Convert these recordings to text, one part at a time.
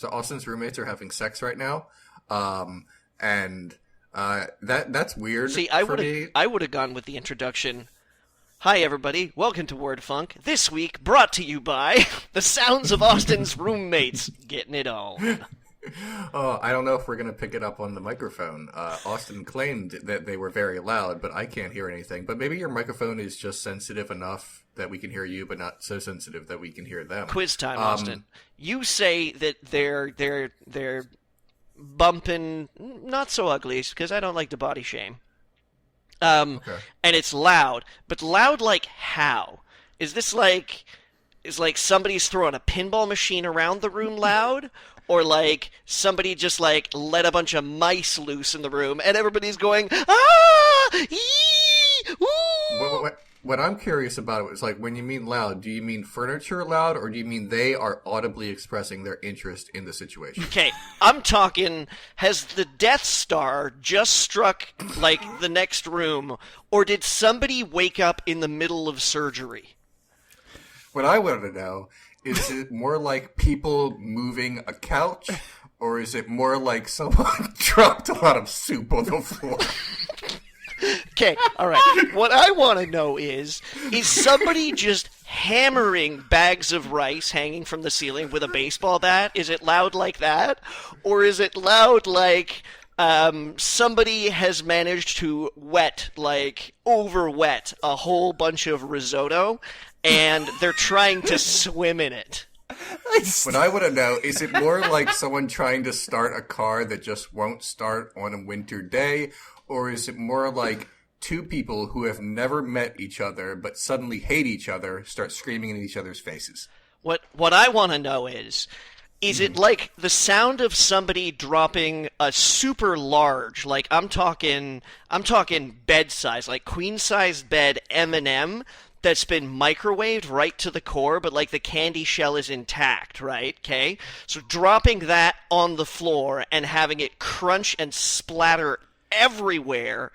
So Austin's roommates are having sex right now, and that's weird. See, I would have gone with the introduction. Hi, everybody. Welcome to Word Funk. This week, brought to you by the sounds of Austin's roommates getting it on. Oh, I don't know if we're going to pick it up on the microphone. Austin claimed that they were very loud, but I can't hear anything. But maybe your microphone is just sensitive enough that we can hear you, but not so sensitive that we can hear them. Quiz time, Austin. You say that they're bumping, not so ugly, because I don't like to body shame. Okay. And it's loud, but loud like how? Is this like somebody's throwing a pinball machine around the room loud? Or like somebody just like let a bunch of mice loose in the room and everybody's going, ah, ee, ooh. What I'm curious about is like, when you mean loud, do you mean furniture loud, or do you mean they are audibly expressing their interest in the situation? Okay, I'm talking, has the Death Star just struck like the next room, or did somebody wake up in the middle of surgery? What I want to know, is it more like people moving a couch, or is it more like someone dropped a lot of soup on the floor? Okay, all right. What I want to know is somebody just hammering bags of rice hanging from the ceiling with a baseball bat? Is it loud like that? Or is it loud like somebody has managed to over-wet a whole bunch of risotto, and they're trying to swim in it? What I want to know, is it more like someone trying to start a car that just won't start on a winter day, or is it more like two people who have never met each other but suddenly hate each other start screaming in each other's faces? What I want to know is it like the sound of somebody dropping a super large, like I'm talking bed size, like queen size bed M&M that's been microwaved right to the core, but like the candy shell is intact, right? Okay? So dropping that on the floor and having it crunch and splatter everywhere,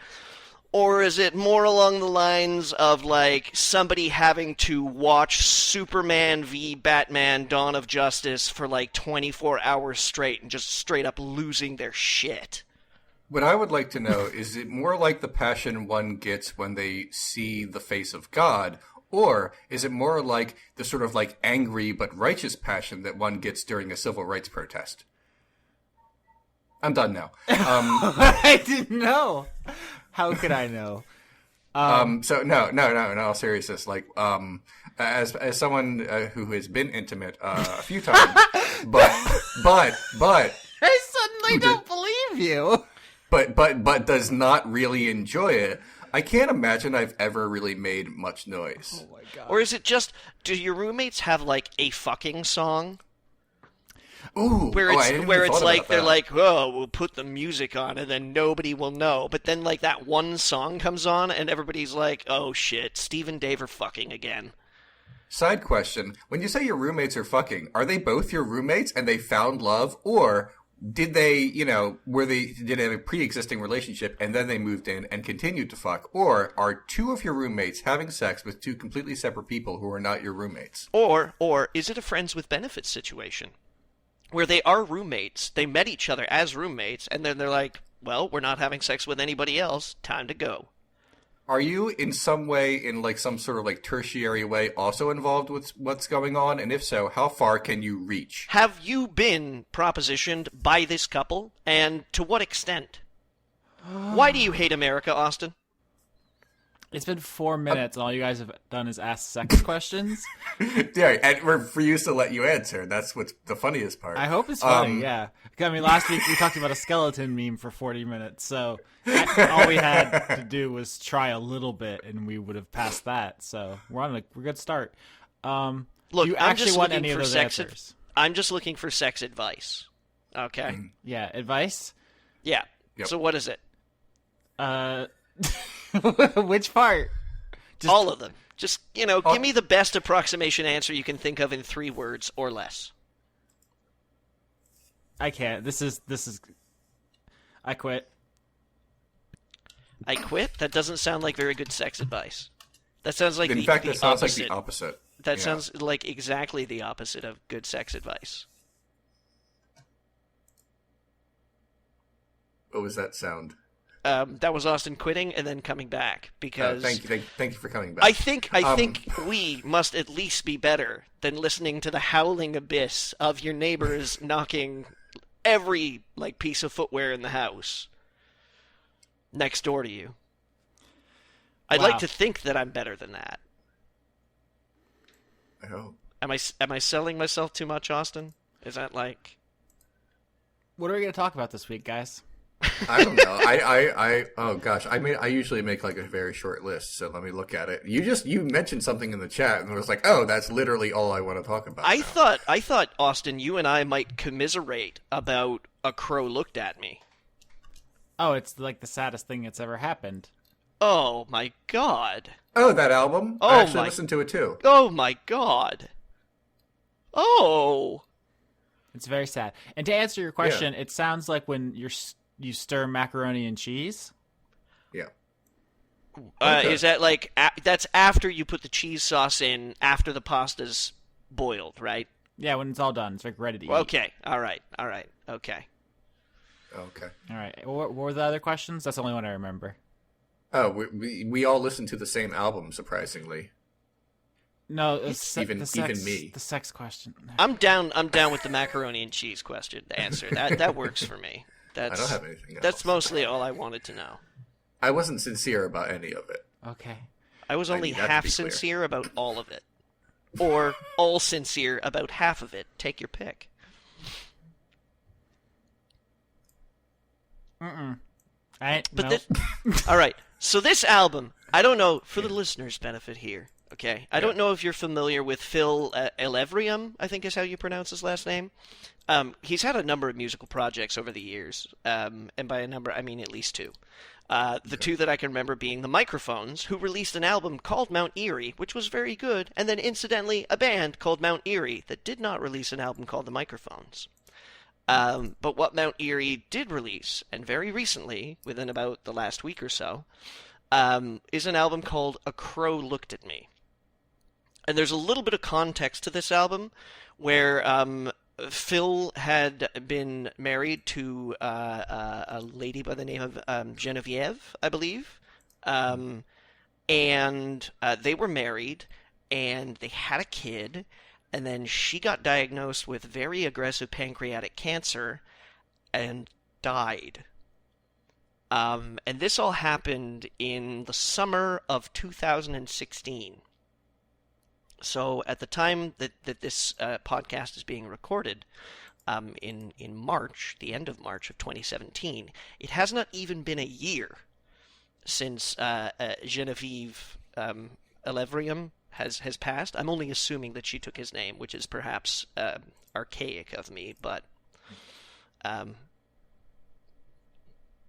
or is it more along the lines of like somebody having to watch Superman v Batman Dawn of Justice for like 24 hours straight and just straight up losing their shit? What I would like to know, is it more like the passion one gets when they see the face of God, or is it more like the sort of like angry but righteous passion that one gets during a civil rights protest? I'm done now. I didn't know. How could I know? So no, in all seriousness, like, as someone who has been intimate a few times, but I suddenly don't believe you. But does not really enjoy it. I can't imagine I've ever really made much noise. Oh my god. Or is it just, do your roommates have like a fucking song? Ooh, where it's like they're that. like, oh, we'll put the music on and then nobody will know. But then like that one song comes on and everybody's like, oh shit, Steve and Dave are fucking again. Side question: when you say your roommates are fucking, are they both your roommates and they found love, or did they, did they have a pre-existing relationship and then they moved in and continued to fuck? Or are two of your roommates having sex with two completely separate people who are not your roommates? Or is it a friends with benefits situation where they are roommates, they met each other as roommates, and then they're like, well, we're not having sex with anybody else, time to go. Are you in some way, in like some sort of like tertiary way, also involved with what's going on? And if so, how far can you reach? Have you been propositioned by this couple, and to what extent? Why do you hate America, Austin? It's been 4 minutes, and all you guys have done is ask sex questions. Yeah, and we're used to let you answer. That's what's the funniest part. I hope it's funny, yeah. I mean, last week we talked about a skeleton meme for 40 minutes, so all we had to do was try a little bit, and we would have passed that. So we're on a good start. Look, do you actually want any of those sex answers? I'm just looking for sex advice. Okay. Yeah, advice. Yeah. Yep. So what is it? Which part? All of them. Just, give me the best approximation answer you can think of in 3 words or less. I can't. This is. I quit. I quit? That doesn't sound like very good sex advice. That sounds like in fact, that sounds like the opposite. That sounds like exactly the opposite of good sex advice. What was that sound? That was Austin quitting and then coming back because. Thank you for coming back. I think we must at least be better than listening to the howling abyss of your neighbors knocking every piece of footwear in the house next door to you. I'd like to think that I'm better than that. I hope. Am I selling myself too much, Austin? Is that What are we going to talk about this week, guys? I don't know. Oh gosh. I usually make a very short list, so let me look at it. You mentioned something in the chat, and I was like, oh, that's literally all I want to talk about. I thought, Austin, you and I might commiserate about A Crow Looked at Me. Oh, it's the saddest thing that's ever happened. Oh my god. Oh, that album? I actually listened to it too. Oh my god. Oh. It's very sad. And to answer your question, It sounds like when you stir macaroni and cheese. Yeah. Okay. Is that that's after you put the cheese sauce in, after the pasta's boiled, right? Yeah, when it's all done. It's ready to eat. Okay. All right. Okay. Okay. All right. What were the other questions? That's the only one I remember. Oh, we all listened to the same album, surprisingly. No, even me. The sex question. I'm down with the macaroni and cheese question. The answer that works for me. I don't have anything else. That's mostly all I wanted to know. I wasn't sincere about any of it. Okay. I was only half sincere about all of it, or all sincere about half of it. Take your pick. No. All right. So this album, I don't know, for the listeners' benefit here, okay? I don't know if you're familiar with Phil Elevrium, I think is how you pronounce his last name. He's had a number of musical projects over the years, and by a number, I mean at least two. The two that I can remember being the Microphones, who released an album called Mount Eerie, which was very good, and then incidentally, a band called Mount Eerie that did not release an album called the Microphones. But what Mount Eerie did release, and very recently, within about the last week or so, is an album called A Crow Looked at Me. And there's a little bit of context to this album, where Phil had been married to a lady by the name of Genevieve, I believe. And they were married, and they had a kid, and then she got diagnosed with very aggressive pancreatic cancer and died. And this all happened in the summer of 2016. So at the time that this podcast is being recorded, in March, the end of March of 2017, it has not even been a year since Genevieve Elevrium has passed. I'm only assuming that she took his name, which is perhaps archaic of me, but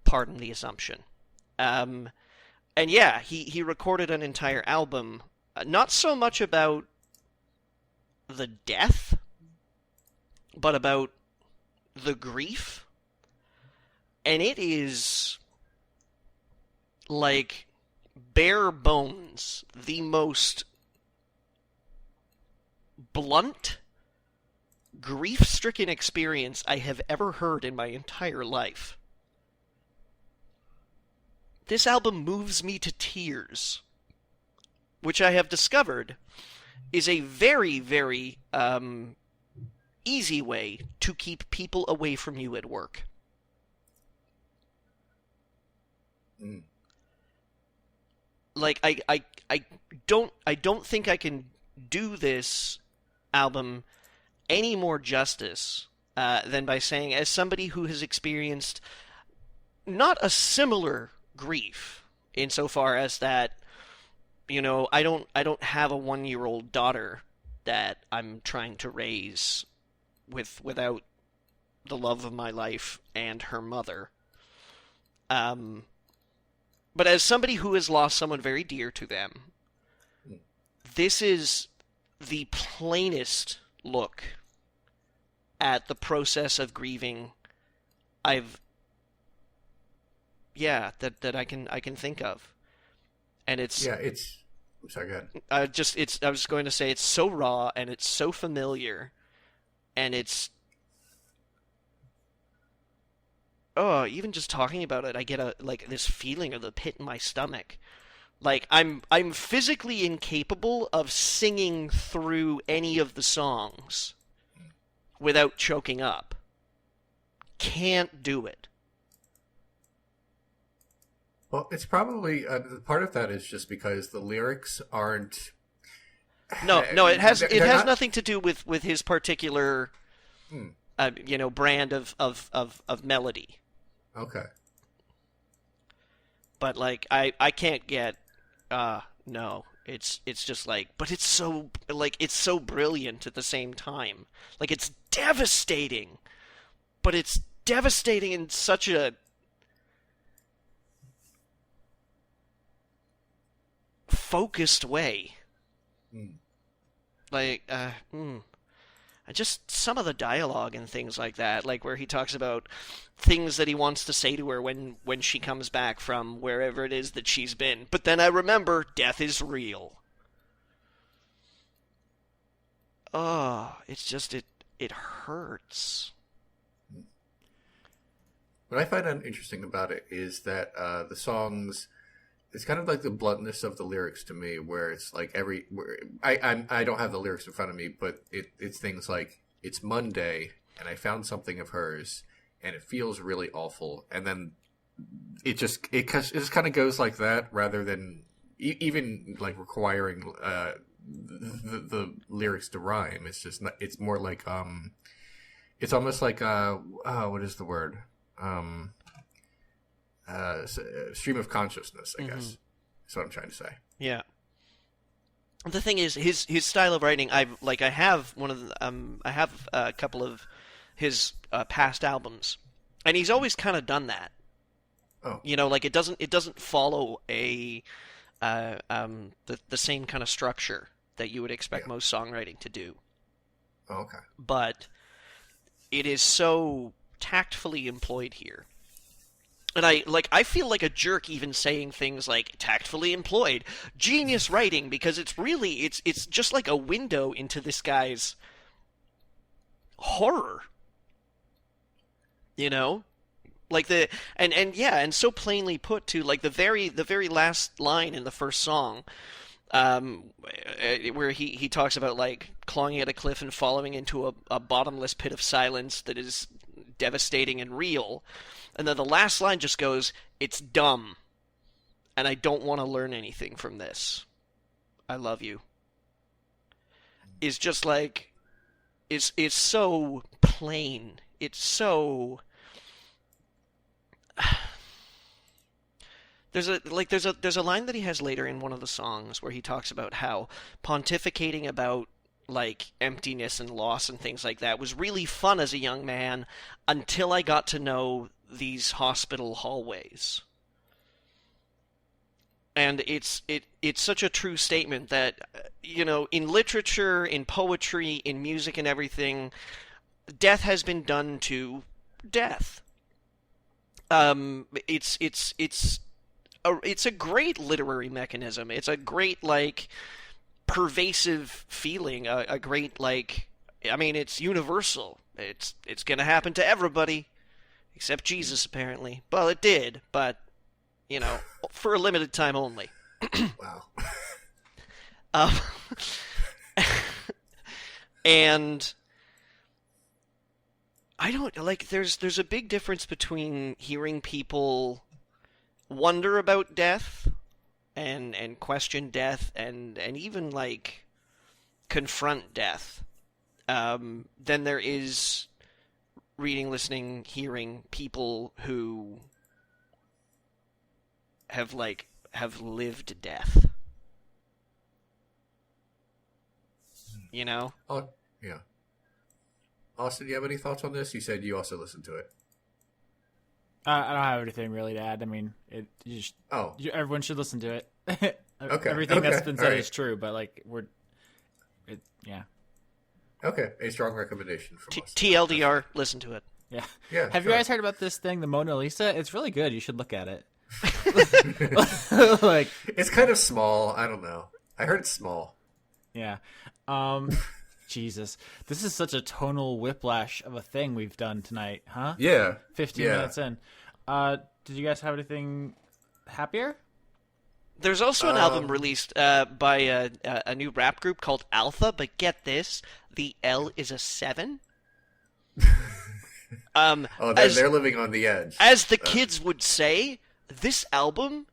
pardon the assumption. And yeah, he recorded an entire album, not so much about the death, but about the grief. And it is bare bones, the most blunt, grief-stricken experience I have ever heard in my entire life. This album moves me to tears, which I have discovered is a very, very easy way to keep people away from you at work. Mm. I don't think I can do this album any more justice than by saying, as somebody who has experienced not a similar grief insofar as that, I don't have a 1-year-old daughter that I'm trying to raise without the love of my life and her mother. But as somebody who has lost someone very dear to them, this is the plainest look at the process of grieving that I can think of. And it's... Yeah, it's... Sorry, go ahead. I was going to say, it's so raw, and it's so familiar, and it's... even just talking about it, I get this feeling of the pit in my stomach. Like I'm physically incapable of singing through any of the songs without choking up. Can't do it. Well, it's probably part of that is just because the lyrics aren't. No, it has not... nothing to do with his particular, brand of melody. Okay. But like I can't get no. It's just like, but it's so brilliant at the same time. Like it's devastating, but it's devastating in such a focused way. Like just some of the dialogue and things like that, like where he talks about things that he wants to say to her when she comes back from wherever it is that she's been. But then I remember death is real. Oh, it's just it hurts. What I find interesting about it is that the songs, it's kind of like the bluntness of the lyrics to me, where it's like I don't have the lyrics in front of me, but it's things like, it's Monday and I found something of hers and it feels really awful, and then it just kind of goes like that, rather than even like requiring the lyrics to rhyme. It's just it's more like it's almost like what is the word? Stream of consciousness, I guess. Is what I'm trying to say. Yeah. The thing is, his style of writing. I have a couple of his past albums, and he's always kind of done that. Oh. Like it doesn't follow the same kind of structure that you would expect most songwriting to do. Oh, okay. But it is so tactfully employed here. And I feel like a jerk even saying things like tactfully employed, genius writing, because it's just like a window into this guy's horror. Like and so plainly put too, like the very last line in the first song, where he talks about like clawing at a cliff and falling into a bottomless pit of silence that is devastating and real. And then the last line just goes, "It's dumb, and I don't want to learn anything from this. I love you." Is just like, is so plain. It's so. There's a line that he has later in one of the songs where he talks about how pontificating about like emptiness and loss and things like that was really fun as a young man until I got to know these hospital hallways. And it's such a true statement that, in literature, in poetry, in music and everything, death has been done to death. It's a great literary mechanism. It's a great, like, pervasive feeling, a great, like, I mean, it's universal. It's going to happen to everybody. Except Jesus, apparently. Well, it did, but, for a limited time only. Wow. And I don't, like, there's a big difference between hearing people wonder about death and question death and even, like, confront death, than there is reading, listening, hearing people who have lived death. Oh, yeah. Austin, do you have any thoughts on this? You said you also listened to it. I don't have anything really to add. I mean, everyone should listen to it. Okay. Everything that's been said right. is true, but like yeah. Okay, a strong recommendation from us. TLDR, listen to it. Yeah. Yeah. Have you guys heard about this thing, the Mona Lisa? It's really good. You should look at it. It's kind of small. I don't know. I heard it's small. Yeah. Jesus, this is such a tonal whiplash of a thing we've done tonight, huh? Yeah. 15 minutes in. Did you guys have anything happier? There's also an album released by a new rap group called Alpha, but get this, the L is a 7. They're living on the edge. As the kids would say, this album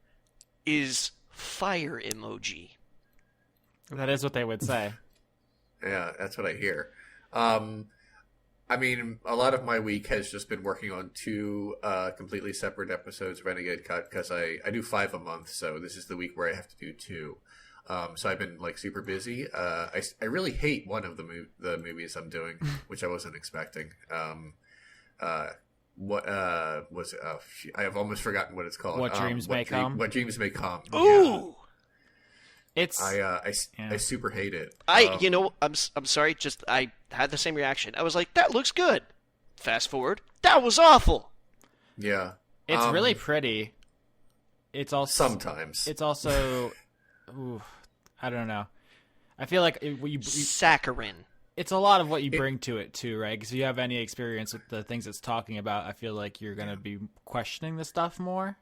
is fire emoji. That is what they would say. Yeah, that's what I hear. I mean, a lot of my week has just been working on 2 completely separate episodes of Renegade Cut, because I do 5 a month, so this is the week where I have to do 2. So I've been like super busy. I really hate one of the movies I'm doing, which I wasn't expecting. What was it? I have almost forgotten what it's called. What Dreams May Come. What Dreams May Come. Ooh. Yeah. I super hate it. I'm sorry. I had the same reaction. I was like, that looks good. Fast forward, that was awful. Yeah, it's really pretty. It's also sometimes. It's also, I don't know. I feel like saccharine. It's a lot of what you bring to it too, right? Because if you have any experience with the things it's talking about, I feel like you're gonna be questioning the stuff more,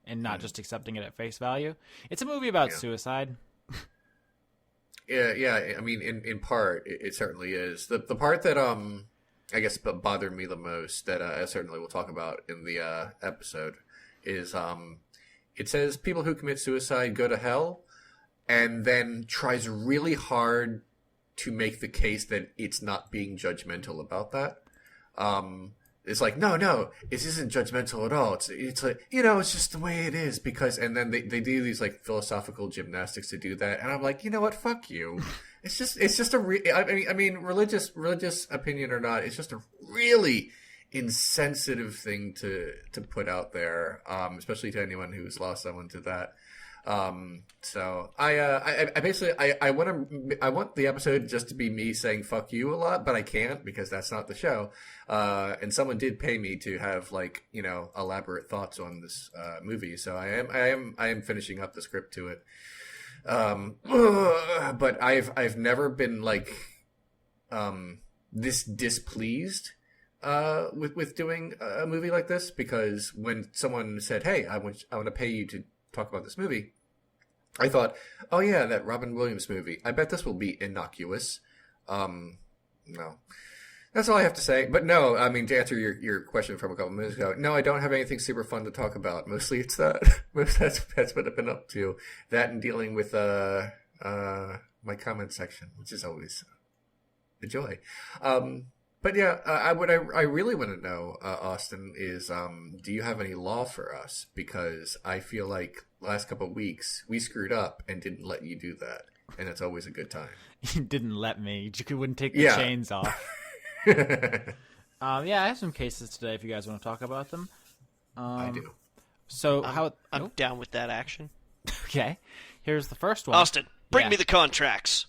and not just accepting it at face value. It's a movie about suicide. Yeah. I mean, in part, it certainly is. The part that I guess bothered me the most, that I certainly will talk about in the episode, is it says people who commit suicide go to hell, and then tries really hard to make the case that it's not being judgmental about that. It's like, no, it isn't judgmental at all. It's like, it's just the way it is, because, and then they do these like philosophical gymnastics to do that. And I'm like, you know what? Fuck you. It's just I mean, religious opinion or not, it's just a really insensitive thing to put out there, especially to anyone who's lost someone to that. So I basically I want the episode just to be me saying fuck you a lot, but I can't, because that's not the show. And someone did pay me to have like, elaborate thoughts on this movie. So I am finishing up the script to it. But I've never been like this displeased with doing a movie like this, because when someone said, "Hey, I want to pay you to talk about this movie," I thought, oh yeah, that Robin Williams movie. I bet this will be innocuous. No. That's all I have to say. But no, I mean, to answer your question from a couple minutes ago, no, I don't have anything super fun to talk about. Mostly it's that. That's what I've been up to. That and dealing with my comment section, which is always a joy. But yeah, what I really want to know, Austin, is do you have any law for us? Because I feel like last couple of weeks we screwed up and didn't let you do that, and it's always a good time. You didn't let me. You wouldn't take the chains off. Yeah, I have some cases today if you guys want to talk about them. I do. So I'm down with that action. Okay, here's the first one. Austin, bring me the contracts.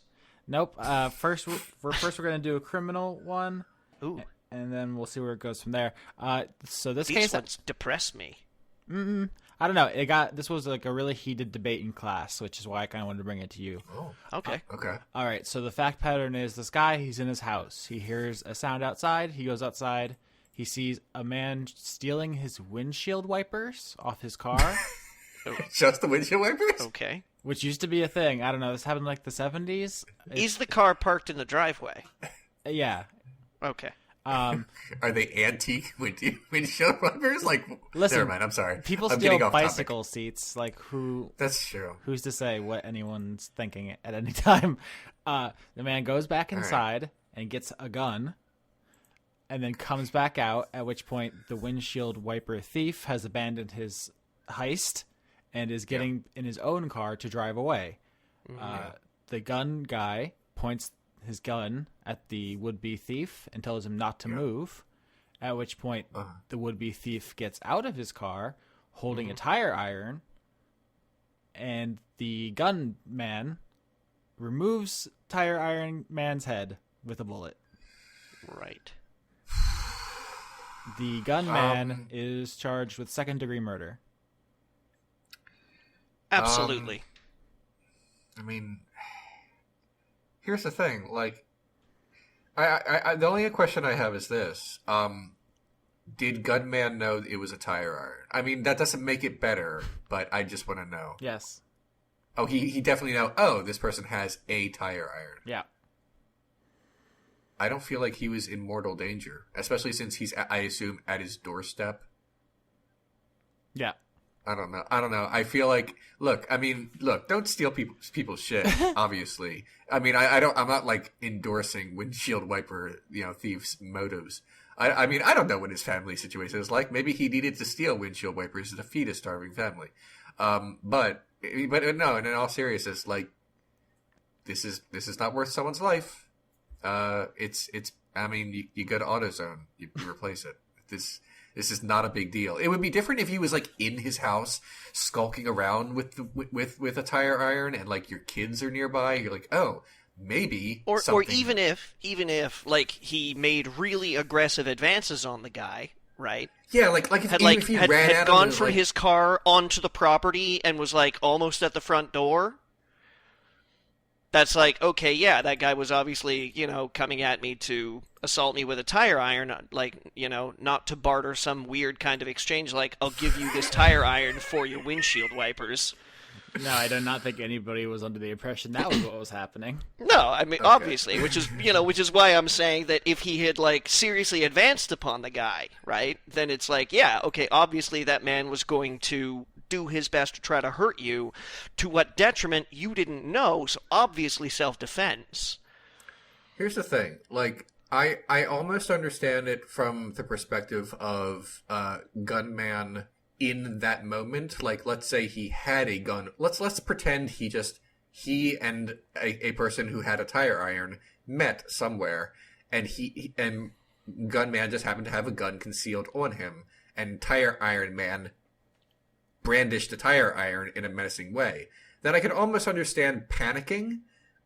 Nope. First we're going to do a criminal one. Ooh. And then we'll see where it goes from there. So this These case ones depress me. I don't know. This was like a really heated debate in class, which is why I kind of wanted to bring it to you. Oh. Okay. Okay. All right. So the fact pattern is this guy, he's in his house. He hears a sound outside. He goes outside. He sees a man stealing his windshield wipers off his car. Just the windshield wipers? Okay. Which used to be a thing. I don't know. This happened in like the 70s. Is the car parked in the driveway? Yeah. Okay. Are they antique windshield wipers? Like, listen, never mind. I'm sorry. People I'm steal bicycle seats. Like, who? That's true. Who's to say what anyone's thinking at any time? The man goes back inside and gets a gun, and then comes back out. At which point, the windshield wiper thief has abandoned his heist and is getting in his own car to drive away. The gun guy points his gun at the would-be thief and tells him not to move, at which point the would-be thief gets out of his car holding a tire iron, and the gun man removes tire iron man's head with a bullet. Right. The gun man is charged with second-degree murder. Absolutely. I mean, here's the thing. Like, The only question I have is this: did Gunman know it was a tire iron? I mean, that doesn't make it better, but I just want to know. Yes. Oh, he definitely know. Oh, this person has a tire iron. Yeah. I don't feel like he was in mortal danger, especially since he's, I assume, at his doorstep. Yeah. I don't know. I feel like, look, don't steal people's shit, obviously. I mean, I'm not like endorsing windshield wiper, thieves' motives. I mean, I don't know what his family situation is like. Maybe he needed to steal windshield wipers to feed a starving family. But no, in all seriousness, like, this is not worth someone's life. I mean, you go to AutoZone, you replace it. This is not a big deal. It would be different if he was like in his house, skulking around with a tire iron, and like your kids are nearby. You're like, oh, maybe. Or even if like he made really aggressive advances on the guy, right? Yeah, like if he ran had gone from his car onto the property and was like almost at the front door. That's like, okay, yeah, that guy was obviously, coming at me to assault me with a tire iron, like, not to barter some weird kind of exchange, like, I'll give you this tire iron for your windshield wipers. No, I do not think anybody was under the impression that was what was happening. No, I mean, okay. Obviously, which is why I'm saying that if he had, like, seriously advanced upon the guy, right, then it's like, yeah, okay, obviously that man was going to do his best to try to hurt you. To what detriment, you didn't know, so obviously self-defense. Here's the thing, like, I almost understand it from the perspective of Gunman in that moment. Like, let's say he had a gun. Let's pretend he and a person who had a tire iron met somewhere, and and Gunman just happened to have a gun concealed on him, and Tire Iron Man brandished a tire iron in a menacing way. Then I could almost understand panicking,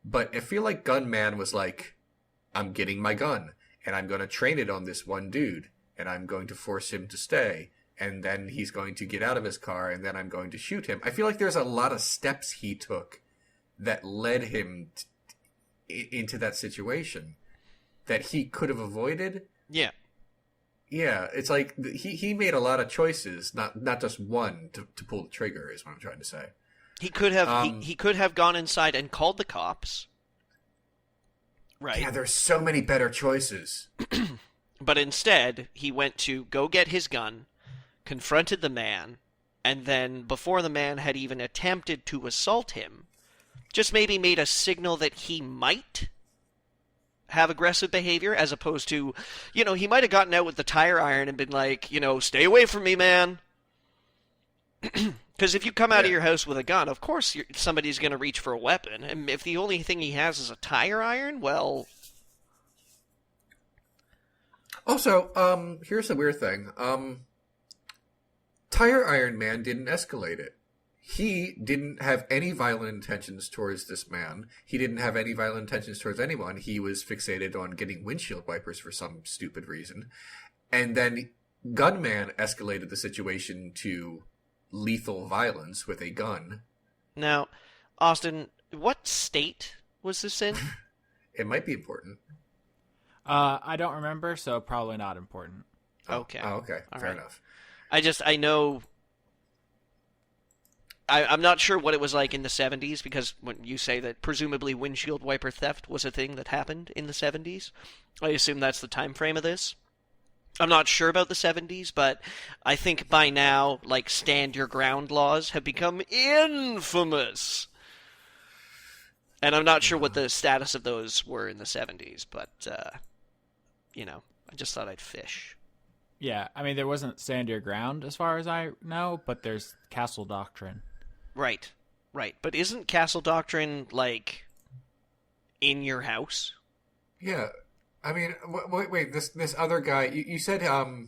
but I feel like Gunman was like, I'm getting my gun, and I'm going to train it on this one dude, and I'm going to force him to stay, and then he's going to get out of his car, and then I'm going to shoot him. I feel like there's a lot of steps he took that led him into that situation that he could have avoided. Yeah. Yeah, it's like he made a lot of choices, not just one to pull the trigger, is what I'm trying to say. He could have he could have gone inside and called the cops. Right. Yeah, there's so many better choices. But instead, he went to go get his gun, confronted the man, and then before the man had even attempted to assault him, just maybe made a signal that he might have aggressive behavior, as opposed to, he might have gotten out with the tire iron and been like, stay away from me, man. Because if you come out of your house with a gun, of course somebody's going to reach for a weapon. And if the only thing he has is a tire iron, well... Also, here's the weird thing. Tire Iron Man didn't escalate it. He didn't have any violent intentions towards this man. He didn't have any violent intentions towards anyone. He was fixated on getting windshield wipers for some stupid reason. And then Gunman escalated the situation to lethal violence with a gun. Now, Austin, what state was this in? It might be important. I don't remember, so probably not important. Okay. Oh, okay. All Fair right. enough. I know... I'm not sure what it was like in the 70s, because when you say that presumably windshield wiper theft was a thing that happened in the 70s, I assume that's the time frame of this. I'm not sure about the 70s, but I think by now, like, stand your ground laws have become infamous. And I'm not sure what the status of those were in the 70s, but, I just thought I'd fish. Yeah, I mean, there wasn't stand your ground as far as I know, but there's castle doctrine. Right. But isn't castle doctrine, like, in your house? Yeah. I mean, wait, this other guy, you said, Tire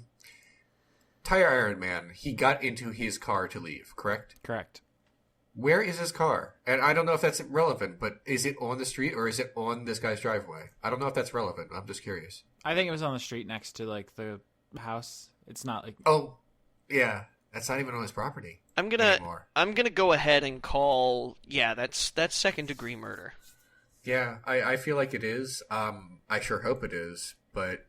Iron Man, he got into his car to leave, correct? Correct. Where is his car? And I don't know if that's relevant, but is it on the street or is it on this guy's driveway? I don't know if that's relevant. I'm just curious. I think it was on the street next to, like, the house. It's not like... Oh, yeah. That's not even on his property. I'm gonna go ahead and call... Yeah, that's second-degree murder. Yeah, I feel like it is. I sure hope it is. But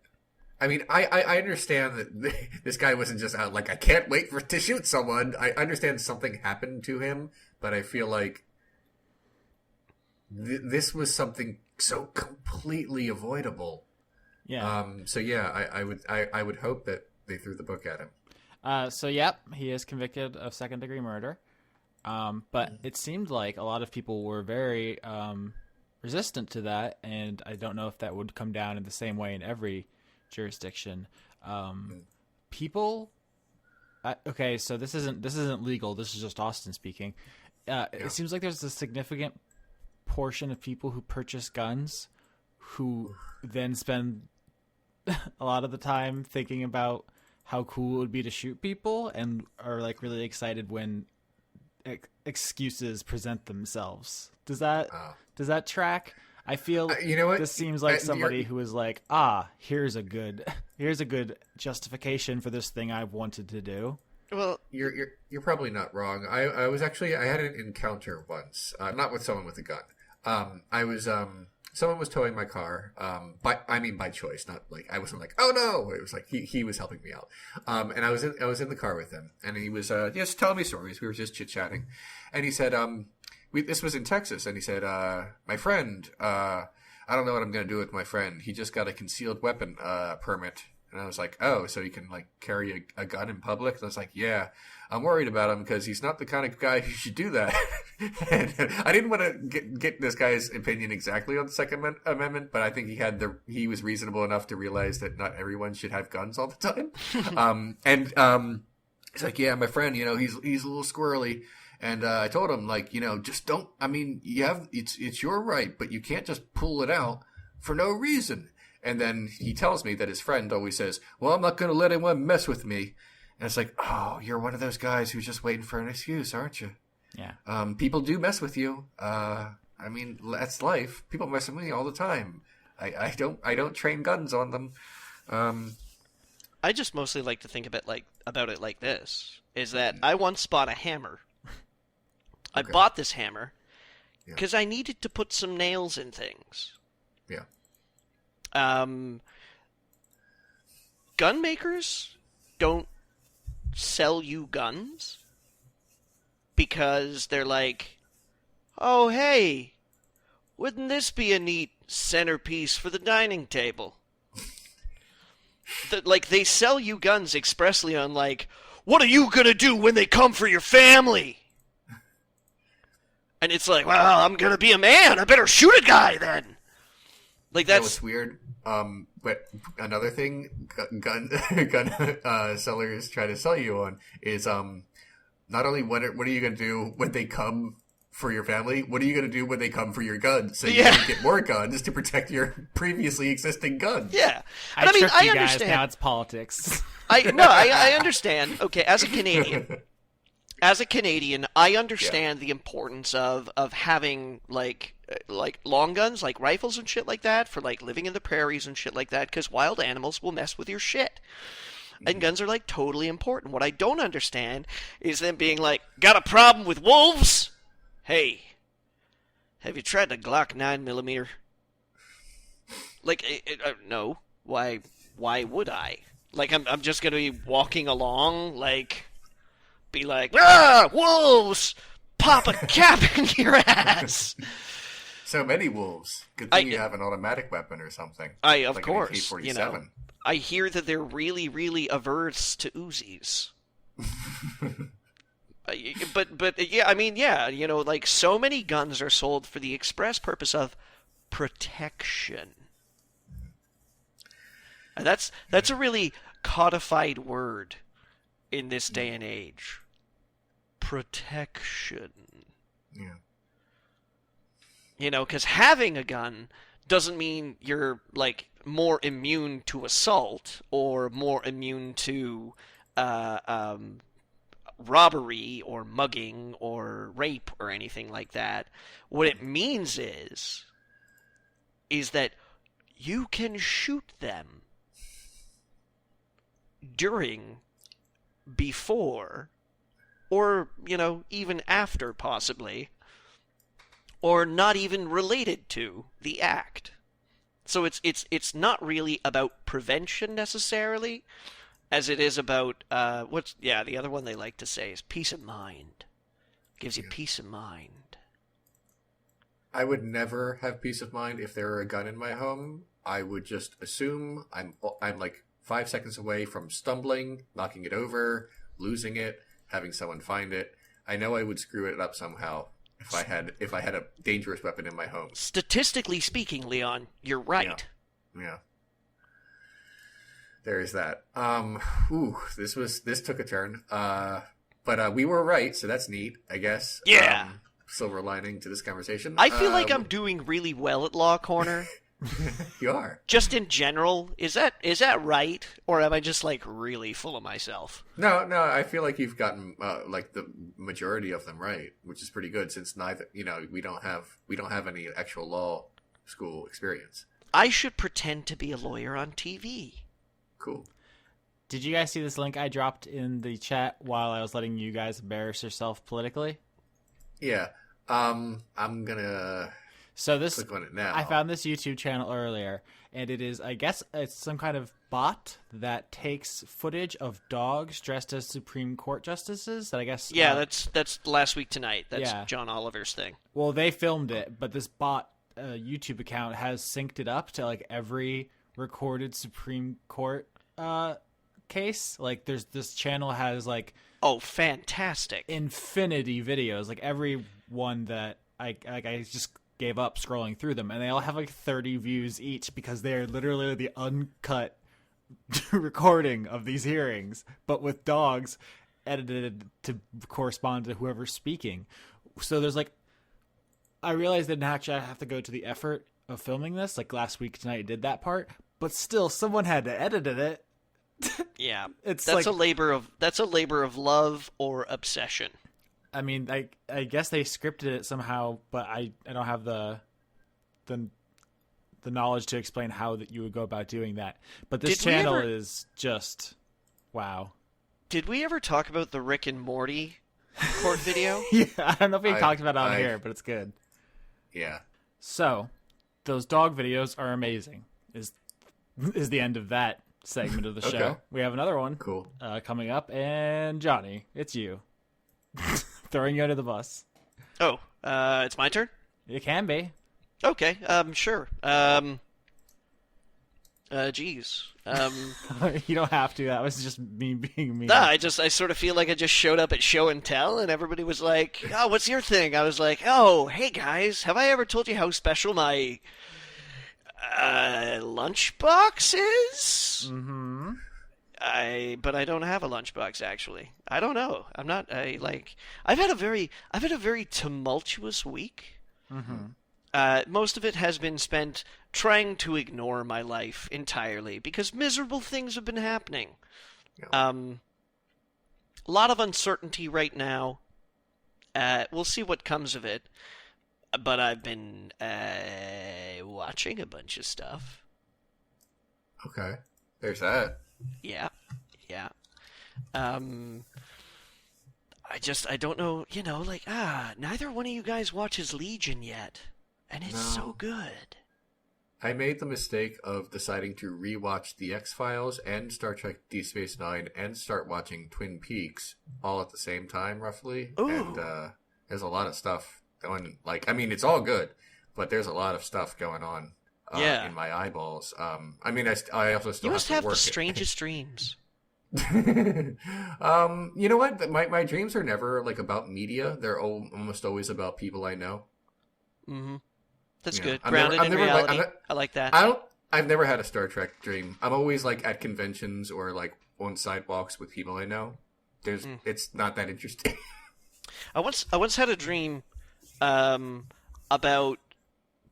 I mean, I understand that this guy wasn't just out like I can't wait to shoot someone. I understand something happened to him, but I feel like this was something so completely avoidable. Yeah. So yeah, I would hope that they threw the book at him. So yep, he is convicted of second-degree murder. But it seemed like a lot of people were very resistant to that, and I don't know if that would come down in the same way in every jurisdiction. People, okay, so this isn't legal. This is just Austin speaking. It seems like there's a significant portion of people who purchase guns who then spend a lot of the time thinking about how cool it would be to shoot people, and are like really excited when excuses present themselves. Does that track? I feel you know what? This seems like somebody who is like, here's a good justification for this thing I've wanted to do. Well, you're probably not wrong. I was actually I had an encounter once, not with someone with a gun. I was someone was towing my car, by choice, not like I wasn't like, oh no. It was like he was helping me out, and I was in the car with him, and he was just telling me stories. We were just chit chatting, and he said, this was in Texas, and he said, my friend, I don't know what I'm gonna do with my friend. He just got a concealed weapon permit. And I was like, oh, so you can like carry a gun in public? And I was like, yeah, I'm worried about him because he's not the kind of guy who should do that. And I didn't want to get this guy's opinion exactly on the Second Amendment, but I think he was reasonable enough to realize that not everyone should have guns all the time. He's like, yeah, my friend, he's a little squirrely. And I told him, like, just don't. I mean, it's your right, but you can't just pull it out for no reason. And then he tells me that his friend always says, well, I'm not going to let anyone mess with me. And it's like, oh, you're one of those guys who's just waiting for an excuse, aren't you? Yeah. People do mess with you. I mean, that's life. People mess with me all the time. I don't train guns on them. I just mostly like to think about it like this, is that I once bought a hammer. I bought this hammer because I needed to put some nails in things. Yeah. Gun makers don't sell you guns because they're like, oh, hey, wouldn't this be a neat centerpiece for the dining table? They sell you guns expressly on, like, what are you gonna do when they come for your family? And it's like, well, I'm gonna be a man. I better shoot a guy then. Like, that's what's weird. But another thing gun sellers try to sell you on is not only what are you going to do when they come for your family, what are you going to do when they come for your guns? So you can get more guns to protect your previously existing guns. Yeah. I understand. Guys, now it's politics. I understand. Okay, as a Canadian, I understand the importance of having like long guns, like rifles and shit like that, for like living in the prairies and shit like that, because wild animals will mess with your shit. And guns are like totally important. What I don't understand is them being like, got a problem with wolves? Hey, have you tried the Glock 9mm? Like, no. Why would I? Like, I'm just gonna be walking along, like, be like, wolves! Pop a cap in your ass! So many wolves. Good thing you have an automatic weapon or something. Of course. An AK-47. I hear that they're really, really averse to Uzis. but yeah, I mean, yeah, like, so many guns are sold for the express purpose of protection. And that's a really codified word in this day and age. Protection. Yeah. Because having a gun doesn't mean you're, like, more immune to assault or more immune to robbery or mugging or rape or anything like that. What it means is that you can shoot them during, before, or, even after, possibly, or not even related to the act. So it's not really about prevention necessarily, as it is about the other one they like to say is peace of mind. Gives you peace of mind. I would never have peace of mind if there were a gun in my home. I would just assume I'm like 5 seconds away from stumbling, knocking it over, losing it, having someone find it. I know I would screw it up somehow if I had a dangerous weapon in my home. Statistically speaking, Leon, you're right. Yeah. There is that. This took a turn. But we were right, so that's neat, I guess. Yeah. Silver lining to this conversation. I feel like I'm doing really well at Law Corner. You are. Just in general, is that right, or am I just like really full of myself? No, I feel like you've gotten like the majority of them right, which is pretty good since we don't have any actual law school experience. I should pretend to be a lawyer on TV. Cool. Did you guys see this link I dropped in the chat while I was letting you guys embarrass yourself politically? Yeah. I'm gonna click on it now. I found this YouTube channel earlier, and it is, I guess, it's some kind of bot that takes footage of dogs dressed as Supreme Court justices. That I guess. Yeah, that's Last Week Tonight. That's yeah. John Oliver's thing. Well, they filmed it, but this bot YouTube account has synced it up to like every recorded Supreme Court case. Like, this channel has like fantastic infinity videos, like every one that I just gave up scrolling through them, and they all have like 30 views each because they're literally the uncut recording of these hearings, but with dogs edited to correspond to whoever's speaking. So there's like, I realized I didn't actually have to go to the effort of filming this. Like Last Week Tonight did that part, but still someone had to edit it. Yeah, that's a labor of love or obsession. I mean, I guess they scripted it somehow, but I don't have the knowledge to explain how that you would go about doing that. But this channel is just wow. Did we ever talk about the Rick and Morty court video? Yeah, I don't know if we talked about it on here, but it's good. Yeah. So, those dog videos are amazing. Is the end of that segment of the show. Okay. We have another one coming up, and Johnny, it's you. Throwing you under the bus. Oh, it's my turn? It can be. Okay, sure. Geez. You don't have to. That was just me being me. Nah, I sort of feel like I just showed up at show and tell, and everybody was like, "Oh, what's your thing?" I was like, "Oh, hey guys, have I ever told you how special my lunchbox is?" Mm-hmm. But I don't have a lunchbox actually. I don't know. I've had a very tumultuous week. Mm-hmm. Most of it has been spent trying to ignore my life entirely because miserable things have been happening. Yeah. A lot of uncertainty right now. We'll see what comes of it. But I've been watching a bunch of stuff. Okay. There's that. Yeah. I don't know, neither one of you guys watches Legion yet. And it's so good. I made the mistake of deciding to rewatch The X-Files and Star Trek Deep Space Nine and start watching Twin Peaks all at the same time, roughly. Ooh. And there's a lot of stuff going, it's all good, but there's a lot of stuff going on in my eyeballs. I also still You must have work the strangest dreams. You know what? My dreams are never about media. They're almost always about people I know. Mm-hmm. That's good. I'm Grounded in reality. I like that. I've never had a Star Trek dream. I'm always at conventions or on sidewalks with people I know. It's not that interesting. I once had a dream about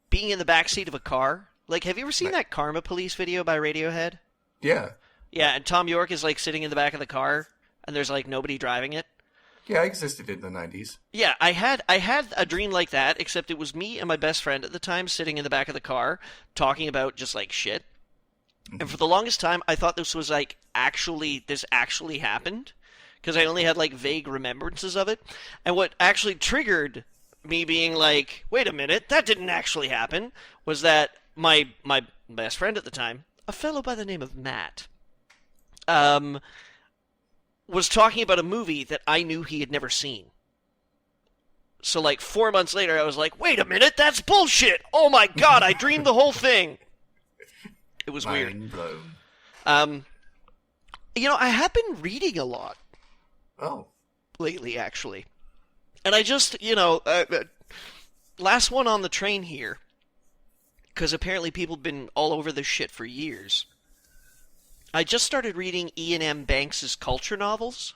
being in the backseat of a car. Have you ever seen that Karma Police video by Radiohead? Yeah. Yeah, and Tom York is sitting in the back of the car, and there's nobody driving it. Yeah, I existed in the 90s. Yeah, I had a dream like that, except it was me and my best friend at the time sitting in the back of the car talking about just shit. Mm-hmm. And for the longest time, I thought this was this actually happened, because I only had vague remembrances of it. And what actually triggered me being like, wait a minute, that didn't actually happen, was that my best friend at the time, a fellow by the name of Matt, was talking about a movie that I knew he had never seen. So, like, 4 months later, I was like, wait a minute, that's bullshit! Oh my god, I dreamed the whole thing! It was Mind weird. blown. I have been reading a lot. Oh. Lately, actually. And I just, last one on the train here, because apparently people have been all over this shit for years. I just started reading Ian M. Banks' culture novels.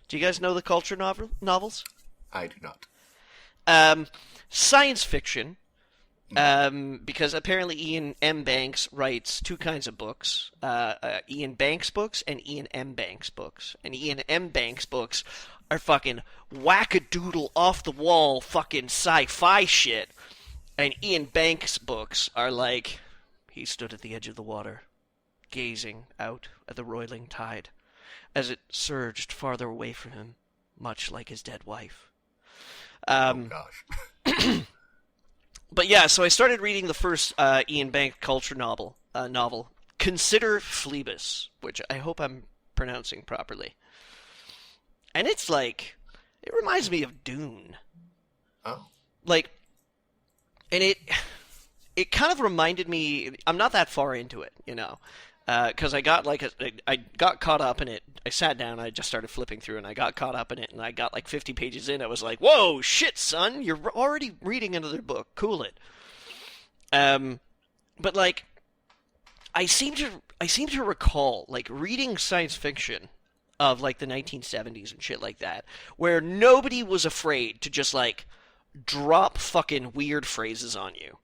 Do you guys know the culture novels? I do not. Science fiction, because apparently Ian M. Banks writes two kinds of books, Ian Banks books and Ian M. Banks books. And Ian M. Banks books are fucking wackadoodle, off-the-wall fucking sci-fi shit. And Ian Banks books are like, he stood at the edge of the water, gazing out at the roiling tide, as it surged farther away from him, much like his dead wife. Oh, gosh. But yeah, so I started reading the first Ian Banks culture novel, Consider Phlebas, which I hope I'm pronouncing properly. And it's like, it reminds me of Dune. Oh. Like, and it kind of reminded me, I'm not that far into it, because I got I got caught up in it. I sat down, I just started flipping through, and I got caught up in it, and I got like 50 pages in. I was like, "Whoa, shit, son! You're already reading another book. Cool it." But like, I seem to recall like reading science fiction of like the 1970s and shit like that, where nobody was afraid to just like drop fucking weird phrases on you.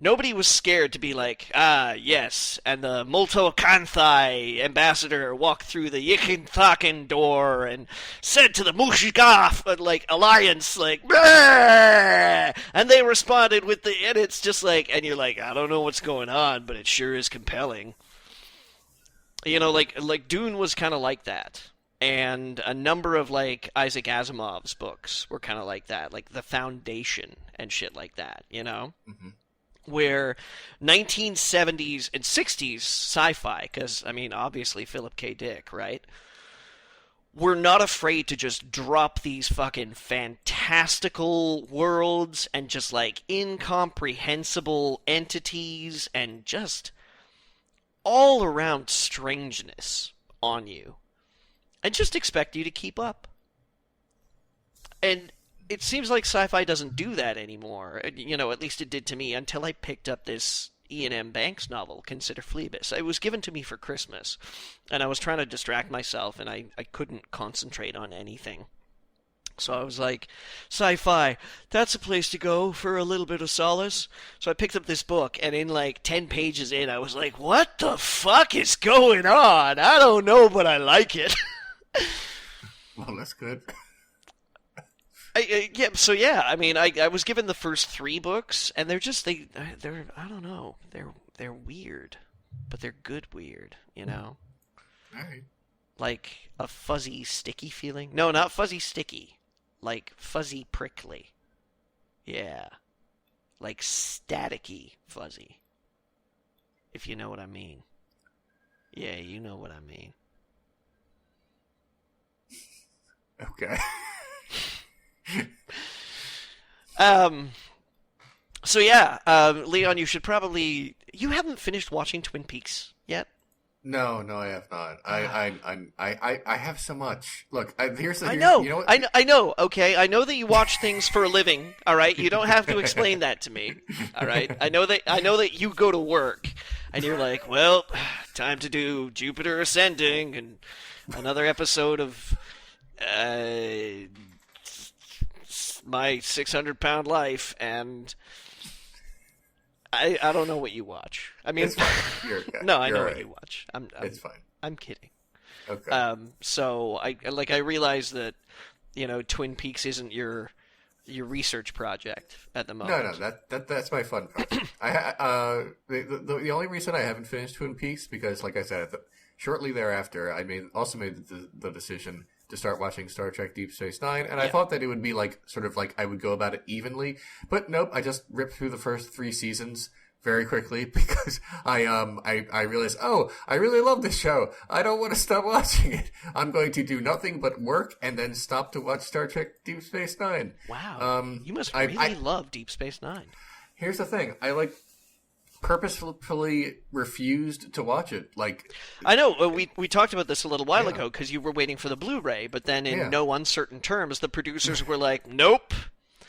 Nobody was scared to be like, yes, and the Multo-Kanthai ambassador walked through the Yikinthaken door and said to the Mushigaf, alliance, "Bleh!" And they responded with and it's just like, and you're like, I don't know what's going on, but it sure is compelling. Like Dune was kind of like that. And a number of, like, Isaac Asimov's books were kind of like that, like The Foundation and shit like that, Mm-hmm. Where 1970s and 60s sci-fi, because, I mean, obviously Philip K. Dick, right? We're not afraid to just drop these fucking fantastical worlds and just, like, incomprehensible entities and just all-around strangeness on you. And just expect you to keep up. And it seems like sci-fi doesn't do that anymore. At least it did to me until I picked up this Ian M. Banks novel, Consider Phlebas. It was given to me for Christmas, and I was trying to distract myself, and I couldn't concentrate on anything. So I was like, sci-fi, that's a place to go for a little bit of solace. So I picked up this book, and in like 10 pages in, I was like, what the fuck is going on? I don't know, but I like it. Well, that's good. I mean, I was given the first 3 books, and they're I don't know, they're weird, but they're good weird, All right. Like a fuzzy, sticky feeling. No, not fuzzy, sticky, like fuzzy, prickly. Yeah, like staticky, fuzzy. If you know what I mean. Yeah, you know what I mean. Okay. So yeah, Leon, you haven't finished watching Twin Peaks yet? No, I have not. I have so much. Look, here's the. I know. You know what? I know. Okay, I know that you watch things for a living. All right, you don't have to explain that to me. All right, I know that you go to work, and you're like, well, time to do Jupiter Ascending and another episode of My 600-Pound Life, and I don't know what you watch. I mean, it's fine. No, I know right. what you watch. It's fine. I'm kidding. Okay. So I realize that Twin Peaks isn't your research project at the moment. No, that's my fun project. The only reason I haven't finished Twin Peaks because, like I said, shortly thereafter, I also made the decision to start watching Star Trek Deep Space Nine, and I thought that it would be like sort of like I would go about it evenly, but nope, I just ripped through the first 3 seasons very quickly because I realized, oh, I really love this show. I don't want to stop watching it. I'm going to do nothing but work and then stop to watch Star Trek Deep Space Nine. Wow, you must really love Deep Space Nine. Here's the thing, I purposefully refused to watch it. Like, I know we talked about this a little while ago because you were waiting for the Blu-ray, but then in no uncertain terms, the producers were like, "Nope."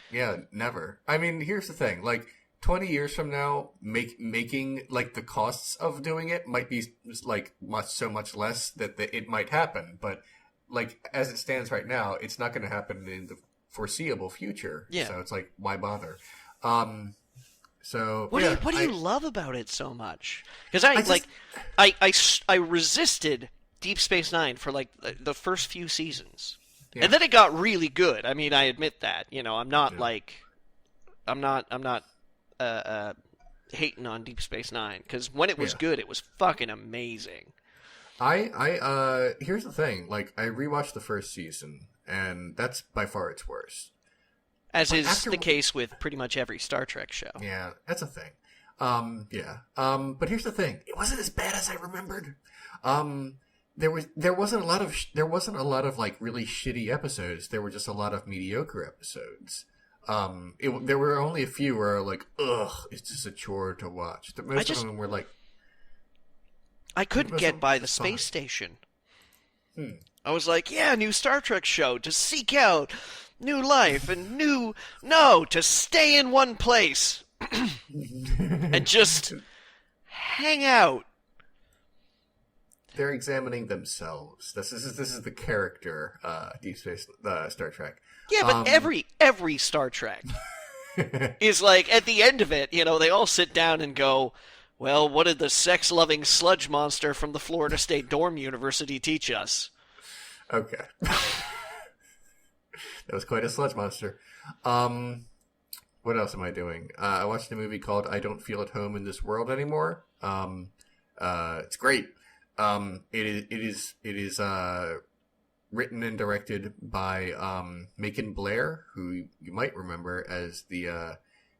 Yeah, never. I mean, here's the thing: like 20 years from now, making like the costs of doing it might be like so much less that it might happen. But like as it stands right now, it's not going to happen in the foreseeable future. Yeah. So it's like, why bother? So what do you love about it so much? Because I resisted Deep Space Nine for like the first few seasons, and then it got really good. I mean, I admit that. You know, I'm not hating on Deep Space Nine because when it was good, it was fucking amazing. Here's the thing. Like, I rewatched the first season, and that's by far its worst. As is the case with pretty much every Star Trek show. Yeah, that's a thing. But here's the thing: it wasn't as bad as I remembered. There wasn't a lot of like really shitty episodes. There were just a lot of mediocre episodes. There were only a few where like, ugh, it's just a chore to watch. Most of them were like, I couldn't get by the space station. I was like, yeah, new Star Trek show to seek out new life and to stay in one place and just hang out. They're examining themselves. This is the character, Deep Space Star Trek. Yeah, but every Star Trek is like, at the end of it, you know, they all sit down and go, well, what did the sex-loving sludge monster from the Florida State Dorm University teach us? Okay. That was quite a sludge monster. What else am I doing? I watched a movie called I Don't Feel at Home in This World Anymore. It's great. It is written and directed by Macon Blair, who you might remember as the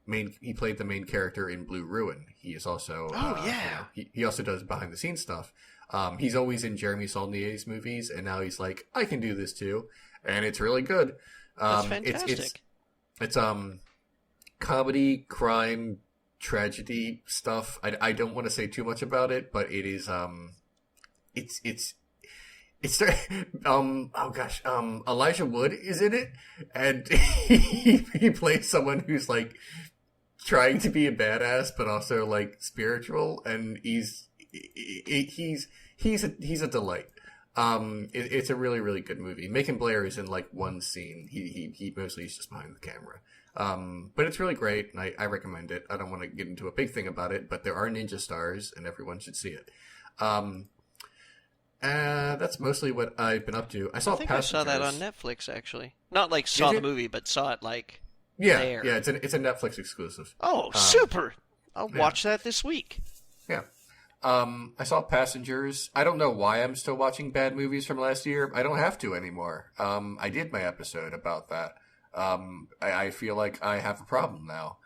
he played the main character in Blue Ruin. He is also he also does behind the scenes stuff. He's always in Jeremy Saulnier's movies, and now he's like, I can do this too, and it's really good. That's fantastic. It's comedy, crime, tragedy stuff. I don't want to say too much about it, but it is Elijah Wood is in it, and he plays someone who's like trying to be a badass but also like spiritual, and he's a delight. It's a really, really good movie. Macon Blair is in like one scene. He mostly is just behind the camera. But it's really great, and I recommend it. I don't want to get into a big thing about it, but there are ninja stars, and everyone should see it. That's mostly what I've been up to. I saw that on Netflix, actually. Not like saw the movie, but saw it like there. Yeah, it's a Netflix exclusive. Oh, super! I'll watch that this week. Yeah. I saw Passengers. I don't know why I'm still watching bad movies from last year. I don't have to anymore. I did my episode about that. I feel like I have a problem now.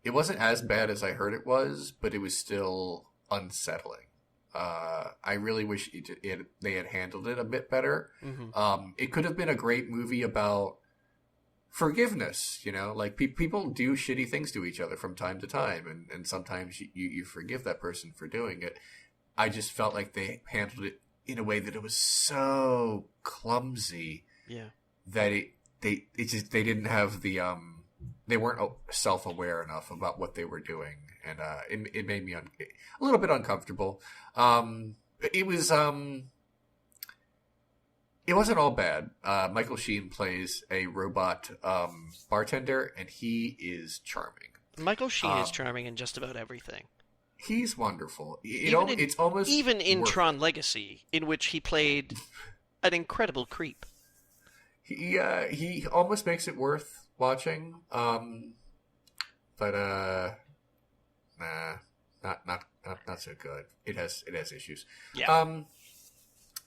It wasn't as bad as I heard it was, but it was still unsettling. I really wish they had handled it a bit better. Mm-hmm. It could have been a great movie about forgiveness, you know, like people do shitty things to each other from time to time, and sometimes you forgive that person for doing it. I just felt like they handled it in a way that it was so clumsy, that they didn't have the they weren't self-aware enough about what they were doing, and it made me a little bit uncomfortable. It wasn't all bad. Michael Sheen plays a robot bartender, and he is charming. Michael Sheen is charming in just about everything. He's wonderful. It's almost even in Tron Legacy, in which he played an incredible creep. He almost makes it worth watching. But nah. not so good. It has issues. Yeah.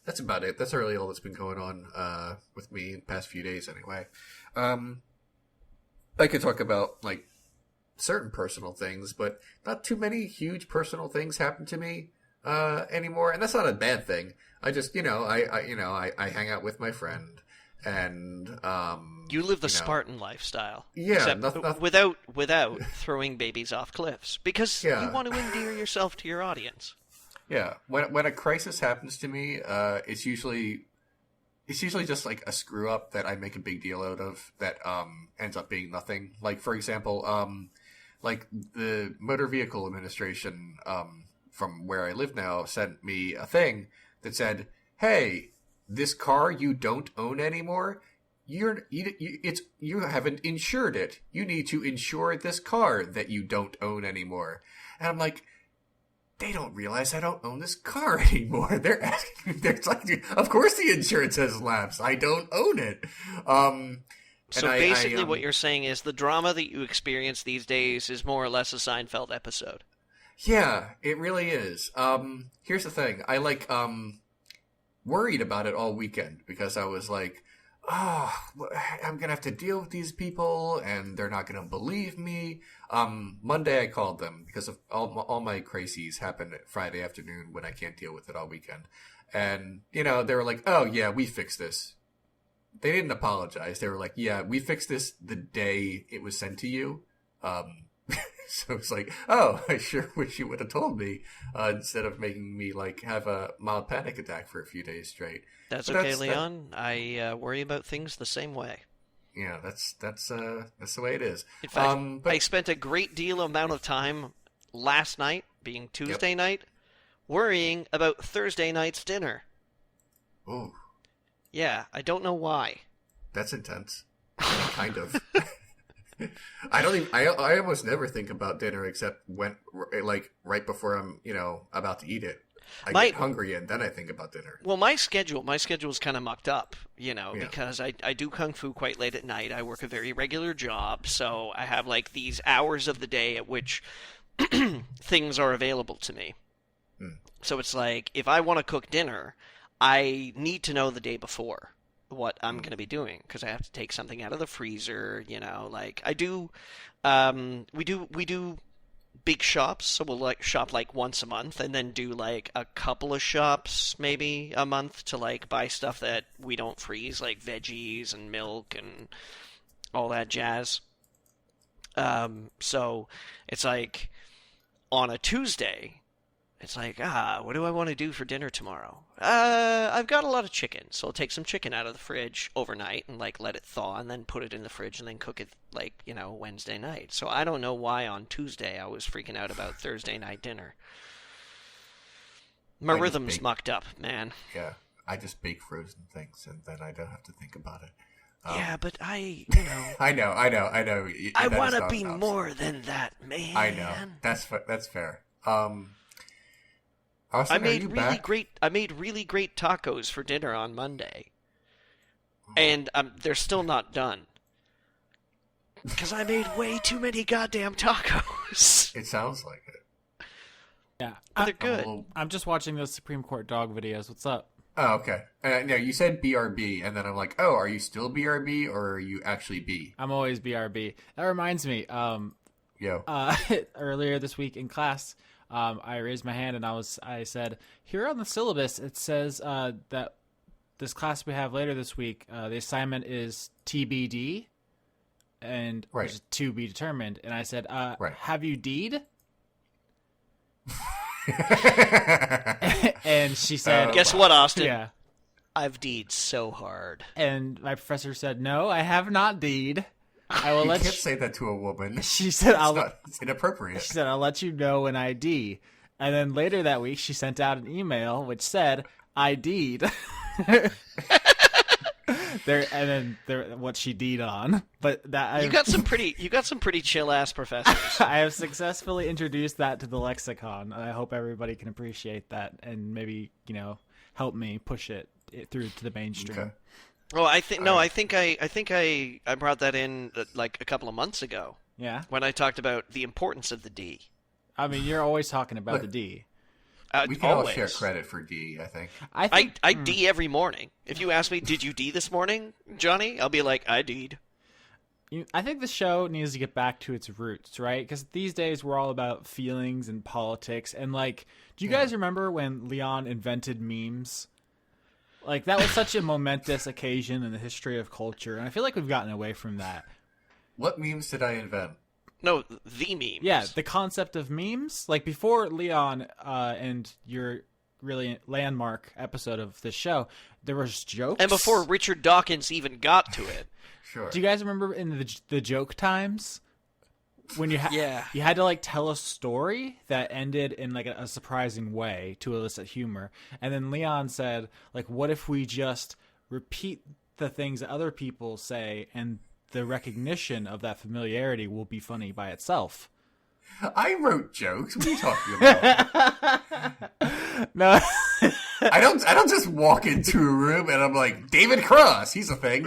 That's about it. That's really all that's been going on with me in the past few days, anyway. I could talk about like certain personal things, but not too many huge personal things happen to me anymore, and that's not a bad thing. I just, I hang out with my friend, and you live the Spartan lifestyle. Yeah, except without throwing babies off cliffs, because you want to endear yourself to your audience. Yeah, when a crisis happens to me, it's usually just like a screw up that I make a big deal out of that ends up being nothing. Like, for example, like the Motor Vehicle Administration from where I live now sent me a thing that said, "Hey, this car you don't own anymore. You haven't insured it. You need to insure this car that you don't own anymore." And I'm like, they don't realize I don't own this car anymore. They're asking me, of course the insurance has lapsed. I don't own it. So basically what you're saying is the drama that you experience these days is more or less a Seinfeld episode. Yeah, it really is. Here's the thing. I worried about it all weekend because I was like, I'm going to have to deal with these people and they're not going to believe me. Monday I called them because of all my crises happen Friday afternoon when I can't deal with it all weekend. And, they were like, "Oh, yeah, we fixed this." They didn't apologize. They were like, "Yeah, we fixed this the day it was sent to you." So it's like, oh, I sure wish you would have told me instead of making me have a mild panic attack for a few days straight. That's okay, Leon. I worry about things the same way. Yeah, that's the way it is. In fact, I spent a great deal amount of time last night, being Tuesday night, worrying about Thursday night's dinner. Oh. Yeah, I don't know why. That's intense. Kind of. I almost never think about dinner except when, right before I'm, about to eat it. I get hungry and then I think about dinner. Well, my schedule's kind of mucked up, because I do Kung Fu quite late at night. I work a very regular job, so I have these hours of the day at which things are available to me. So it's like, if I want to cook dinner, I need to know the day before what I'm going to be doing, because I have to take something out of the freezer, I do, we do big shops, so we'll shop once a month and then do a couple of shops maybe a month to buy stuff that we don't freeze, like veggies and milk and all that jazz. So it's on a Tuesday, it's what do I want to do for dinner tomorrow? I've got a lot of chicken, so I'll take some chicken out of the fridge overnight and let it thaw and then put it in the fridge and then cook it Wednesday night. So I don't know why on Tuesday I was freaking out about Thursday night dinner. My rhythm's mucked up, man. Yeah, I just bake frozen things and then I don't have to think about it. Yeah, but I know. I want to be more than that, man. I know. That's fair. Austin, I made really great tacos for dinner on Monday, and they're still not done because I made way too many goddamn tacos. It sounds like it. Yeah, but they're good. I'm just watching those Supreme Court dog videos. What's up? Oh, okay. No, you said BRB, and then I'm like, oh, are you still BRB or are you actually B? I'm always BRB. That reminds me. Earlier this week in class, I raised my hand and I said, here on the syllabus it says that this class we have later this week, the assignment is TBD, and which is to be determined. And I said, have you D'd? And she said, guess what, Austin? Yeah, I've D'd so hard. And my professor said, no, I have not D'd. I will you can't say that to a woman. She said, it's inappropriate. She said, I'll let you know when I D. And then later that week, she sent out an email which said, I D'd. What she D'd on. But that you got some pretty chill ass professors. I have successfully introduced that to the lexicon, and I hope everybody can appreciate that and maybe help me push it through to the mainstream. Okay. Well, I think I brought that in a couple of months ago. Yeah. When I talked about the importance of the D. I mean, you're always talking about Look, the D. We can all Always. share credit for D, I think. I D every morning. If you ask me, did you D this morning, Johnny? I'll be like, I D'd. I think the show needs to get back to its roots, right? Because these days we're all about feelings and politics. And, like, do you guys remember when Leon invented memes? Like, that was such a momentous occasion in the history of culture. And I feel like we've gotten away from that. What memes did I invent? No, the memes. Yeah, the concept of memes. Like, before Leon and your really landmark episode of this show, there was jokes. And before Richard Dawkins even got to it. Sure. Do you guys remember in the joke times when you Yeah. you had to like tell a story that ended in like a surprising way to elicit humor, and then Leon said, like, what if we just repeat the things that other people say, and the recognition of that familiarity will be funny by itself. I wrote jokes. What are you talking about? No. I don't just walk into a room and I'm like, David Cross, he's a thing.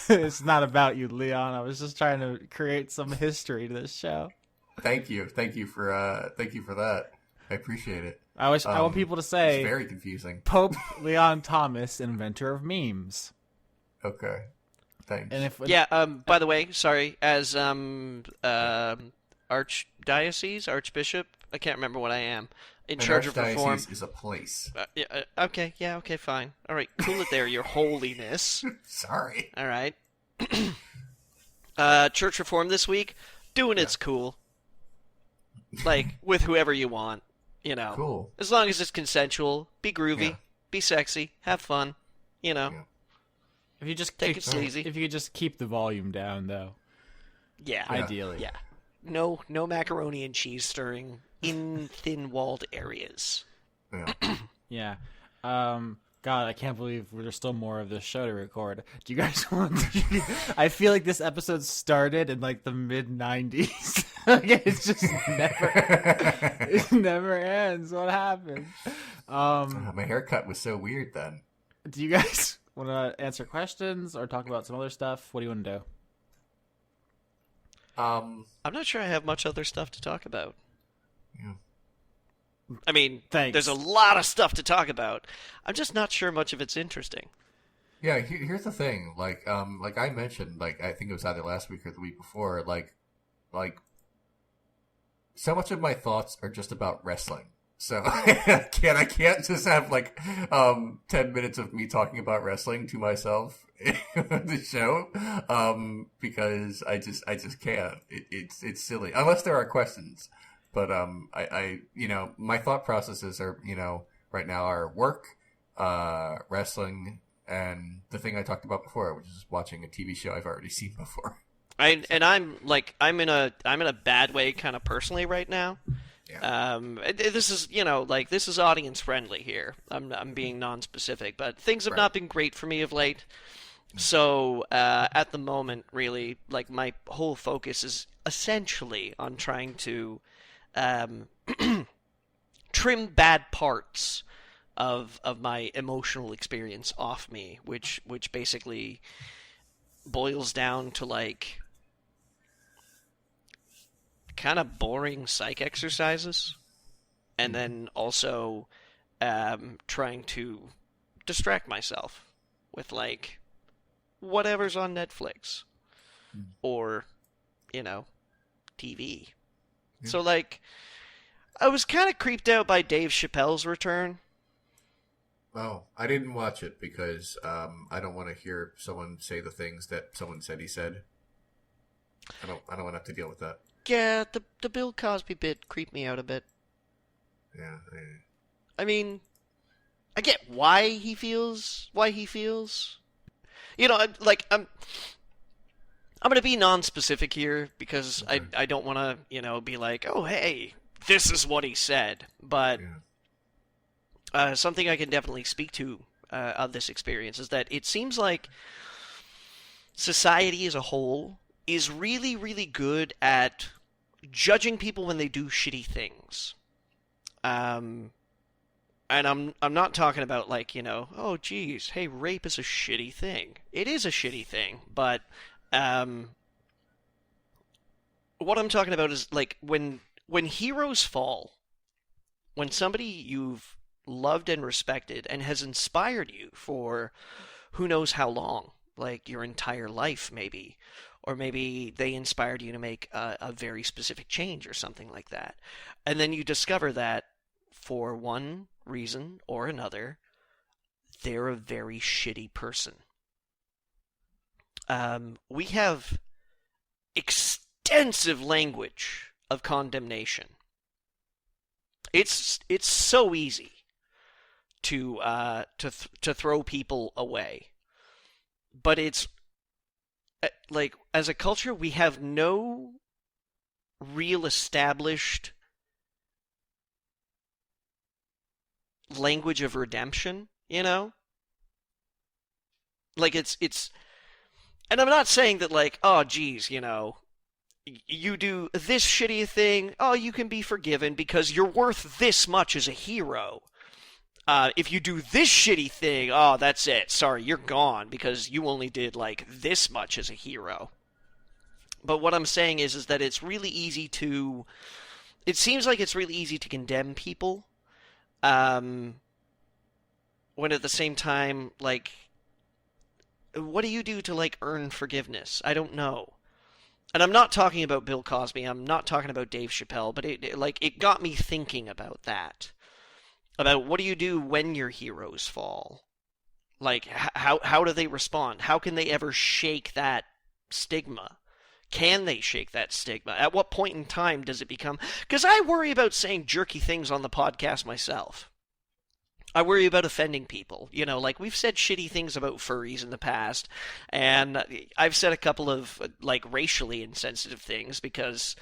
It's not about you, Leon. I was just trying to create some history to this show. Thank you for that. I appreciate it. I want people to say It's very confusing. Pope Leon Thomas, inventor of memes. Okay. Thanks. And if By the way, sorry, as Archbishop, I can't remember what I am, in charge of reform. Archdiocese is a place. Okay, fine. All right, cool it there, Your Holiness. Sorry. All right. Church reform this week, doing it's cool. Like, with whoever you want, you know. Cool. As long as it's consensual, be groovy, be sexy, have fun, you know. Yeah. if you just Take it sleazy. if you could just keep the volume down, though, Yeah. ideally. Yeah. No macaroni and cheese stirring in thin-walled areas. Yeah. Yeah. God, I can't believe there's still more of this show to record. Do you guys want to... I feel like this episode started in, like, the mid-90s. Like, it's just never... it never ends. What happened? My haircut was so weird then. Do you guys want to answer questions or talk about some other stuff? What do you want to do? I'm not sure I have much other stuff to talk about. Yeah. I mean, Thanks. there's a lot of stuff to talk about. I'm just not sure much of it's interesting. Yeah, here's the thing. Like I mentioned, like, I think it was either last week or the week before, like, so much of my thoughts are just about wrestling. So I can't just have, like, 10 minutes of me talking about wrestling to myself in the show, because I just can't. It's silly. Unless there are questions. But, I my thought processes are, right now are work, wrestling, and the thing I talked about before, which is watching a TV show I've already seen before. I'm in a bad way kind of personally right now. Yeah. This is, this is audience friendly here. I'm being non-specific, but things have Right. not been great for me of late. So, at the moment, really, like, my whole focus is essentially on trying to trim bad parts of my emotional experience off me, which basically boils down to, like, kind of boring psych exercises, and then also trying to distract myself with, like, whatever's on Netflix or TV. So, like, I was kind of creeped out by Dave Chappelle's return. Oh, I didn't watch it because I don't want to hear someone say the things that someone said he said. I don't want to have to deal with that. Yeah, the Bill Cosby bit creeped me out a bit. Yeah. I mean, I get why he feels. I'm going to be non-specific here because Okay. I don't want to, be like, oh, hey, this is what he said. But something I can definitely speak to of this experience is that it seems like society as a whole is really, really good at judging people when they do shitty things. And I'm not talking about, like, oh, geez, hey, rape is a shitty thing. It is a shitty thing, but what I'm talking about is, like, when when heroes fall, when somebody you've loved and respected and has inspired you for who knows how long, like your entire life maybe, or maybe they inspired you to make a very specific change or something like that, and then you discover that for one reason or another, they're a very shitty person. We have extensive language of condemnation. It's so easy to throw people away, but it's like, as a culture, we have no real established language of redemption, you know? Like, it's and I'm not saying that, like, oh, geez, you know, you do this shitty thing, oh, you can be forgiven because you're worth this much as a hero. If you do this shitty thing, oh, that's it. Sorry, you're gone because you only did, like, this much as a hero. But what I'm saying is that it's really easy to... It seems like it's really easy to condemn people, when at the same time, like, what do you do to, like, earn forgiveness? I don't know. And I'm not talking about Bill Cosby, I'm not talking about Dave Chappelle, but it got me thinking about that. About what do you do when your heroes fall? Like, how do they respond? How can they ever shake that stigma? Can they shake that stigma? At what point in time does it become... Because I worry about saying jerky things on the podcast myself. I worry about offending people. You know, like, we've said shitty things about furries in the past, and I've said a couple of, like, racially insensitive things because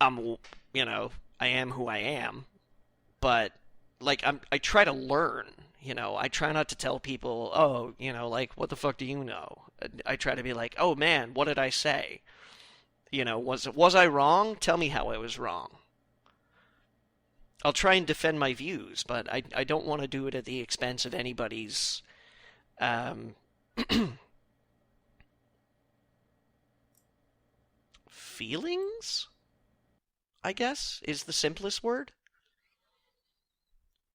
you know, I am who I am. But, like, I try to learn, you know. I try not to tell people, oh, you know, like, what the fuck do you know? I try to be like, oh, man, what did I say? You know, was I wrong? Tell me how I was wrong. I'll try and defend my views, but I don't want to do it at the expense of anybody's feelings, I guess, is the simplest word.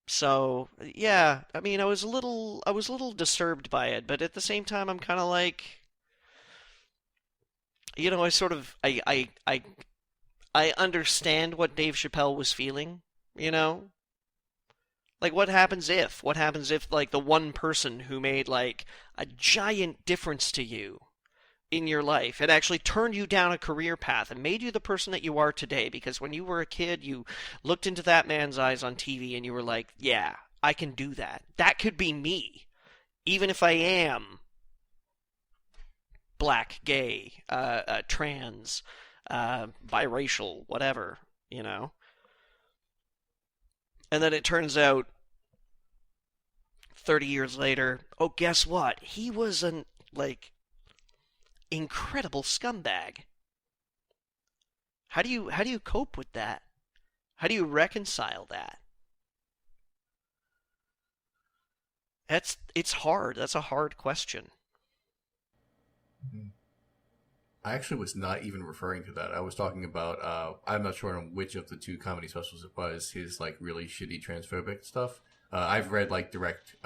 So, yeah, I mean, I was a little disturbed by it, but at the same time, I'm kind of like, you know, I understand what Dave Chappelle was feeling, you know? Like, what happens if, like, the one person who made, like, a giant difference to you in your life, it actually turned you down a career path and made you the person that you are today, because when you were a kid, you looked into that man's eyes on TV and you were like, yeah, I can do that. That could be me, even if I am black, gay, trans, biracial, whatever, you know? And then it turns out 30 years later, oh, guess what? He was an, like, incredible scumbag. How do you cope with that? How do you reconcile that? It's hard. That's a hard question. I actually was not even referring to that. I was talking about, I'm not sure on which of the two comedy specials it was, his, like, really shitty transphobic stuff. I've read, like, direct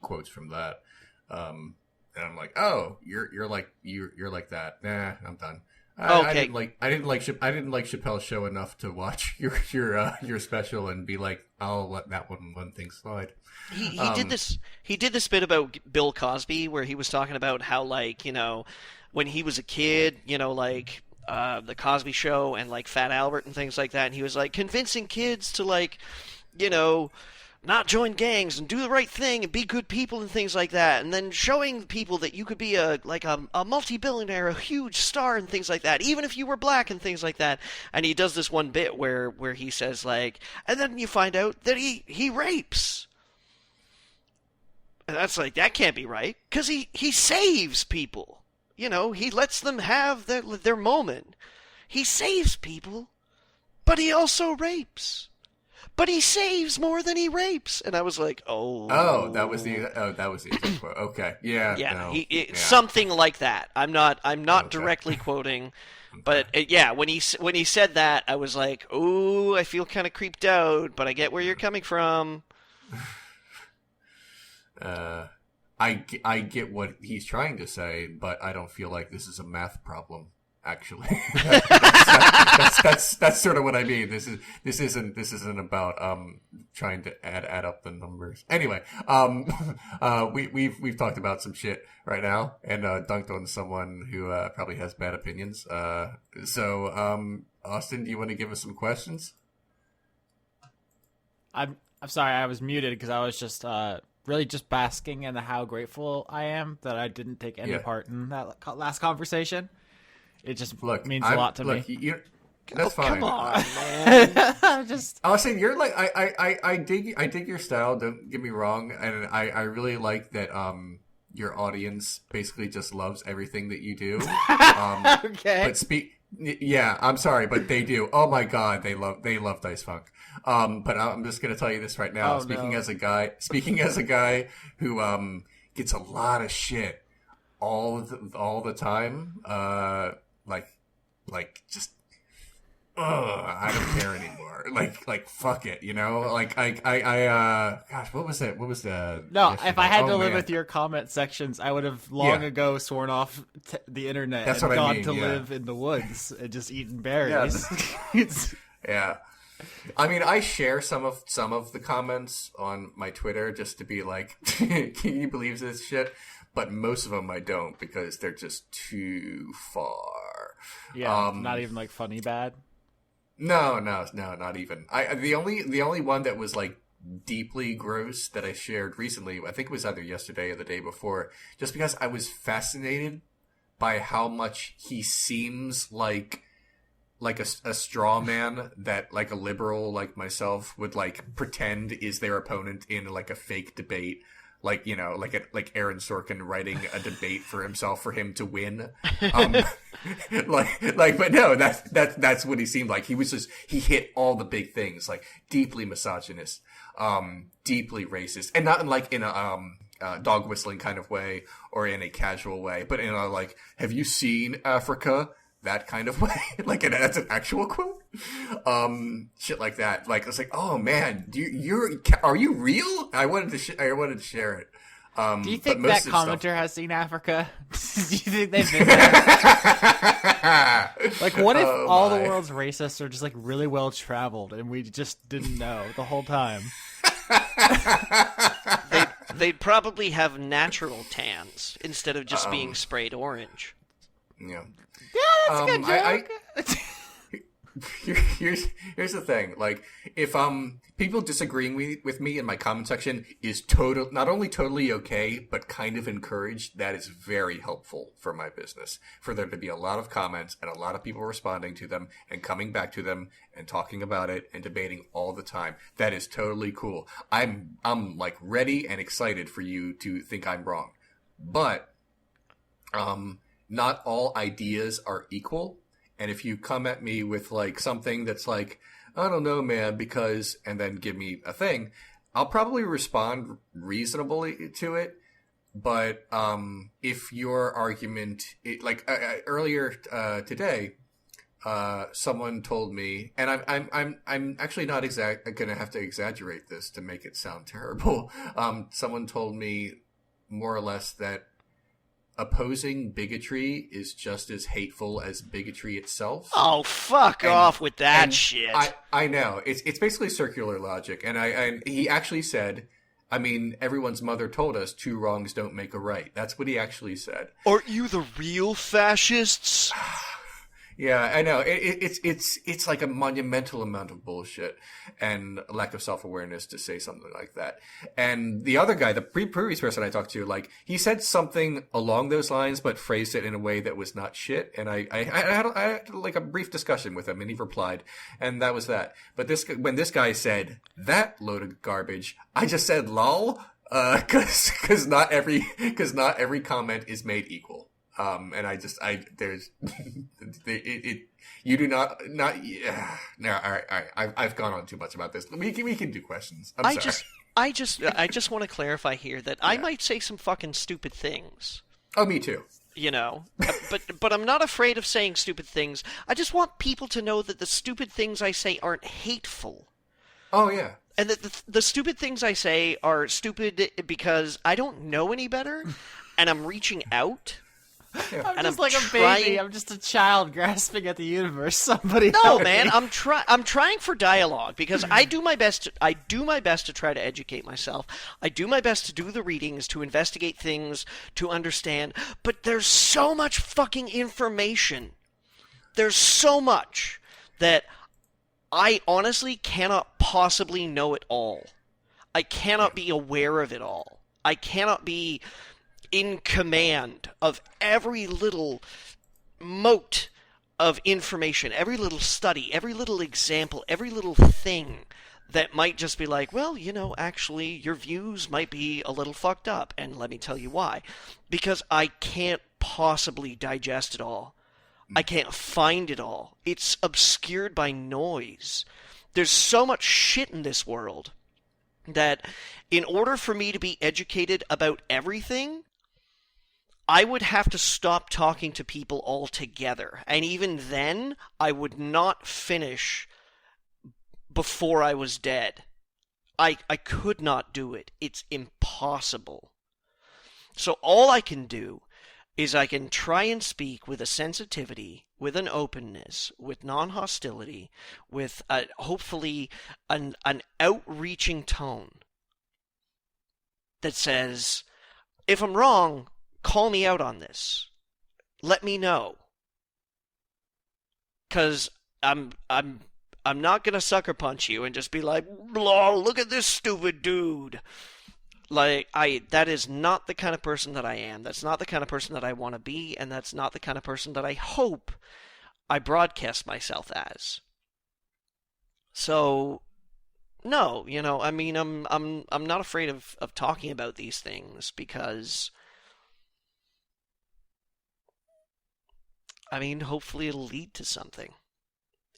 quotes from that. And I'm like, oh, you're like that. Nah, I'm done. Okay. I didn't like Chappelle's show enough to watch your special and be like, I'll let that one thing slide. He did this bit about Bill Cosby where he was talking about how, like, you know, when he was a kid, you know, like, the Cosby Show and, like, Fat Albert and things like that, and he was like convincing kids to, like, you know, not join gangs and do the right thing and be good people and things like that, and then showing people that you could be a multi-billionaire, a huge star and things like that, even if you were black and things like that. And he does this one bit where he says, like, and then you find out that he rapes. And that's like, that can't be right, because he saves people. You know, he lets them have their moment. He saves people, but he also rapes. but he saves more than he rapes. And I was like, Oh, that was the exact quote. Okay. Yeah. Yeah, No, something like that. I'm not directly quoting, but when he said that, I was like, "Oh, I feel kind of creeped out," but I get where you're coming from. I get what he's trying to say, but I don't feel like this is a math problem. Actually, that's sort of what I mean. This isn't about trying to add up the numbers. Anyway, we've talked about some shit right now and dunked on someone who probably has bad opinions. So Austin, do you want to give us some questions? I'm sorry, I was muted because I was just really just basking in how grateful I am that I didn't take any part in that last conversation. It just means a lot to me. That's fine. Come on, man. Austin, you're like I dig your style. Don't get me wrong, and I really like that. Your audience basically just loves everything that you do. Okay. But yeah, I'm sorry, but they do. Oh my god, they love Dice Funk. But I'm just gonna tell you this right now. Speaking as a guy who gets a lot of shit all the time. Just I don't care anymore. Like fuck it, you know. Like gosh, what was that? What was the? No, if I had to live with your comment sections, I would have long ago sworn off the internet and gone to live in the woods and just eating berries. Yeah. I mean, I share some of the comments on my Twitter just to be like, can you believe this shit? But most of them I don't because they're just too far. Yeah, not even like funny bad. No, not even. The only one that was like deeply gross that I shared recently, I think it was either yesterday or the day before, just because I was fascinated by how much he seems like a straw man that like a liberal like myself would like pretend is their opponent in like a fake debate. Like, you know, like Aaron Sorkin writing a debate for himself for him to win. But no, that's what he seemed like. He hit all the big things, like deeply misogynist, deeply racist, and not in a dog whistling kind of way or in a casual way, but in a like, have you seen Africa? That kind of way. Like, that's an actual quote. Shit like that. Like, it's like, oh man, are you real? I wanted to share it. Do you think that commenter has seen Africa? Do you think they've been there? Like, what if all the world's racists are just like really well traveled and we just didn't know the whole time? They'd probably have natural tans instead of just being sprayed orange. Yeah. Yeah, that's a good joke. Here's the thing. Like, if people disagreeing with me in my comment section is not only totally okay, but kind of encouraged, that is very helpful for my business. For there to be a lot of comments and a lot of people responding to them and coming back to them and talking about it and debating all the time. That is totally cool. I'm like ready and excited for you to think I'm wrong. But not all ideas are equal. And if you come at me with like something that's like, I don't know, man, because, and then give me a thing, I'll probably respond reasonably to it. But if your argument, earlier today, someone told me, and I'm actually not going to have to exaggerate this to make it sound terrible. Someone told me more or less that opposing bigotry is just as hateful as bigotry itself. Oh, fuck off with that shit. I know. It's basically circular logic. And he actually said, I mean, everyone's mother told us 2 wrongs don't make a right. That's what he actually said. Aren't you the real fascists? Yeah, I know. It's like a monumental amount of bullshit and lack of self-awareness to say something like that. And the other guy, the previous person I talked to, like, he said something along those lines, but phrased it in a way that was not shit. And I had like a brief discussion with him, and he replied, and that was that. But when this guy said that load of garbage, I just said lol, cause not every comment is made equal. And there's, you do not, yeah. No, all right. I've gone on too much about this. We can do questions. I'm sorry. I just want to clarify here that I might say some fucking stupid things. Oh, me too. You know, but I'm not afraid of saying stupid things. I just want people to know that the stupid things I say aren't hateful. Oh, yeah. And that the stupid things I say are stupid because I don't know any better, and I'm reaching out. Yeah. I'm just like a baby. I'm just a child grasping at the universe. Somebody No, help man. me. I'm trying for dialogue because I do my best. I do my best to try to educate myself. I do my best to do the readings, to investigate things, to understand. But there's so much fucking information. There's so much that I honestly cannot possibly know it all. I cannot be aware of it all. I cannot be in command of every little mote of information, every little study, every little example, every little thing that might just be like, well, you know, actually, your views might be a little fucked up, and let me tell you why. Because I can't possibly digest it all. I can't find it all. It's obscured by noise. There's so much shit in this world that in order for me to be educated about everything, I would have to stop talking to people altogether. And even then, I would not finish before I was dead. I could not do it. It's impossible. So all I can do is I can try and speak with a sensitivity, with an openness, with non-hostility, with hopefully an outreaching tone that says, if I'm wrong, call me out on this. Let me know. 'Cause I'm not gonna sucker punch you and just be like, blah, look at this stupid dude. Like, that is not the kind of person that I am. That's not the kind of person that I want to be, and that's not the kind of person that I hope I broadcast myself as. So, no, you know, I mean, I'm not afraid of talking about these things because, I mean, hopefully it'll lead to something.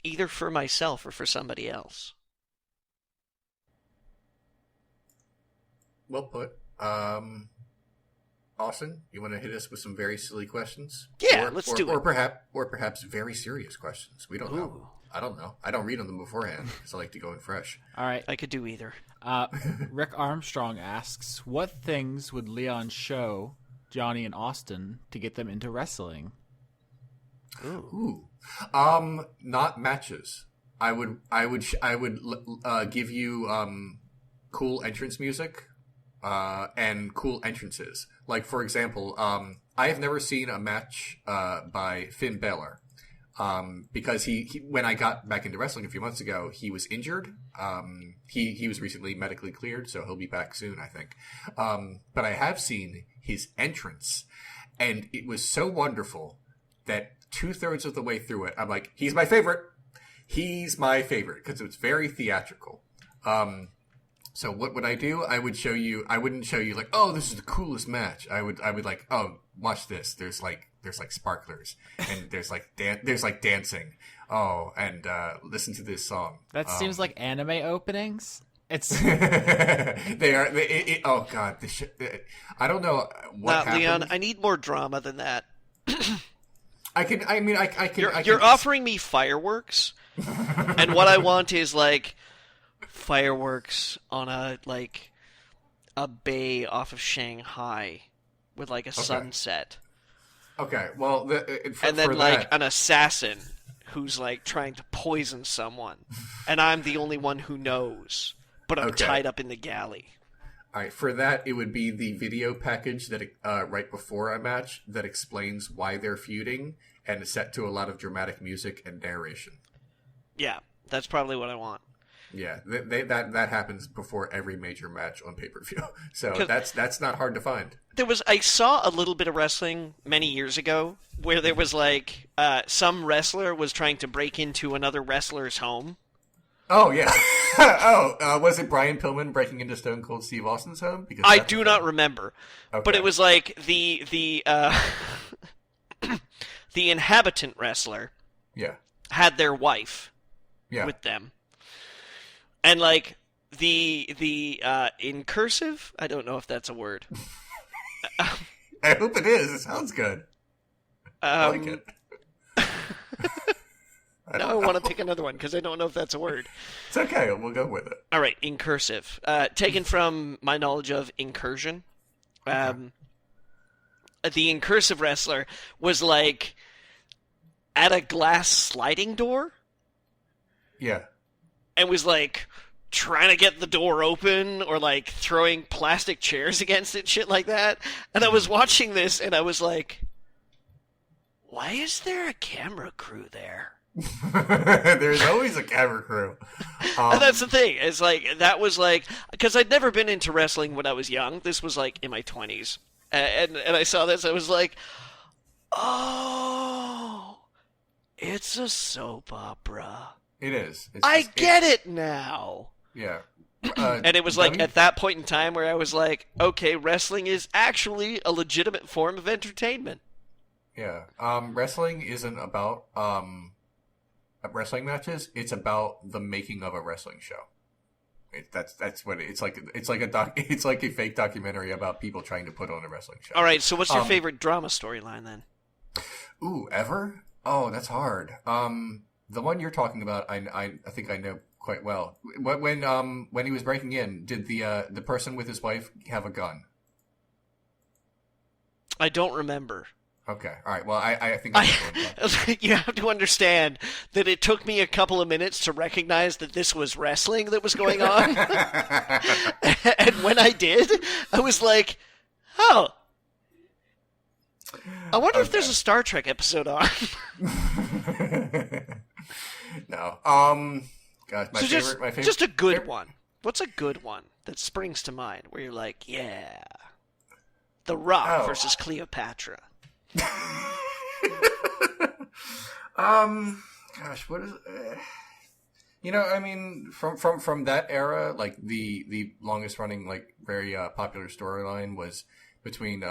Either for myself or for somebody else. Well put. Austin, you want to hit us with some very silly questions? Yeah, let's do it. Or perhaps very serious questions. We don't know. I don't know. I don't read on them beforehand because I like to go in fresh. All right. I could do either. Rick Armstrong asks, what things would Leon show Johnny and Austin to get them into wrestling? Ooh. Not matches. I would give you cool entrance music and cool entrances. Like, for example, I have never seen a match by Finn Balor because he when I got back into wrestling a few months ago, he was injured. He was recently medically cleared, so he'll be back soon, I think. But I have seen his entrance, and it was so wonderful that 2/3 of the way through it, I'm like, he's my favorite. He's my favorite because it's very theatrical. So what would I do? I would show you. I wouldn't show you like, oh, this is the coolest match. I would like, oh, watch this. There's like sparklers and there's like dancing. Oh, and listen to this song. That seems like anime openings. It's they are. Oh God, I don't know what happened. Leon, I need more drama than that. I can. You're offering me fireworks, and what I want is like fireworks on a bay off of Shanghai with like a sunset. Okay, well, and then like an assassin who's like trying to poison someone, and I'm the only one who knows, but I'm tied up in the galley. All right, for that, it would be the video package that right before a match that explains why they're feuding and is set to a lot of dramatic music and narration. Yeah, that's probably what I want. Yeah, that happens before every major match on pay-per-view, so that's not hard to find. I saw a little bit of wrestling many years ago where there was like some wrestler was trying to break into another wrestler's home. Oh yeah. Was it Brian Pillman breaking into Stone Cold Steve Austin's home? Because I do not remember, but it was like the the inhabitant wrestler Yeah. had their wife Yeah. with them. And, like, the in cursive, I don't know if that's a word. I hope it is. It sounds good. I like it. Now I want to pick another one because I don't know if that's a word. It's okay. We'll go with it. All right, incursive. Taken from my knowledge of incursion. The incursive wrestler was like at a glass sliding door. Yeah. And was like trying to get the door open or like throwing plastic chairs against it, shit like that. And I was watching this and I was like, why is there a camera crew there? There's always a camera crew. And that's the thing. It's like, that was like, because I'd never been into wrestling when I was young. This was like in my 20s. And I saw this, I was like, oh, it's a soap opera. It is. I get it now. Yeah. And it was like at that point in time where I was like, okay, wrestling is actually a legitimate form of entertainment. Yeah. Wrestling isn't about wrestling matches. It's about the making of a wrestling show. That's what it's like. It's like a fake documentary about people trying to put on a wrestling show. All right. So what's your favorite drama storyline then? Ooh, ever? Oh, that's hard. The one you're talking about, I think I know quite well. When he was breaking in, did the person with his wife have a gun? I don't remember. Okay, all right. Well, I think I you have to understand that it took me a couple of minutes to recognize that this was wrestling that was going on. And when I did, I was like, oh, I wonder if there's a Star Trek episode on. No. Gosh, my favorite. Just a good one. What's a good one that springs to mind where you're like, yeah, The Rock versus Cleopatra? Gosh, what is? I mean, from that era, like the longest running, like very popular storyline was between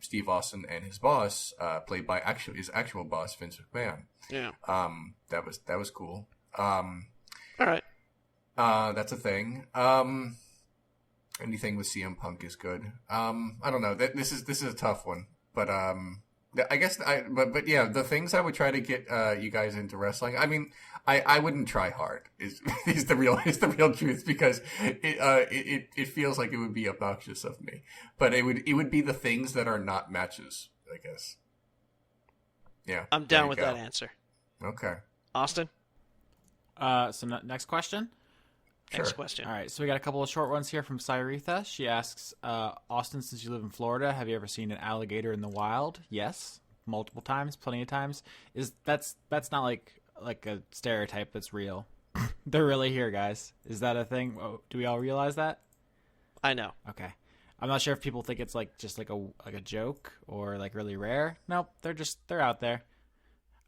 Steve Austin and his boss, played by his actual boss, Vince McMahon. Yeah. That was cool. All right. That's a thing. Anything with CM Punk is good. I don't know. This is a tough one, but I guess but yeah, the things I would try to get you guys into wrestling. I mean, I wouldn't try hard. Is the real truth, because it feels like it would be obnoxious of me. But it would be the things that are not matches, I guess. Yeah, I'm down with that answer. Okay, Austin. So next question. Sure. Next question. All right, so we got a couple of short ones here from Cyretha. She asks, Austin, since you live in Florida, have you ever seen an alligator in the wild? Yes, multiple times, plenty of times. That's not like a stereotype that's real. They're really here, guys. Is that a thing? Do we all realize that? I know. Okay. I'm not sure if people think it's just like a joke or like really rare. Nope, they're out there.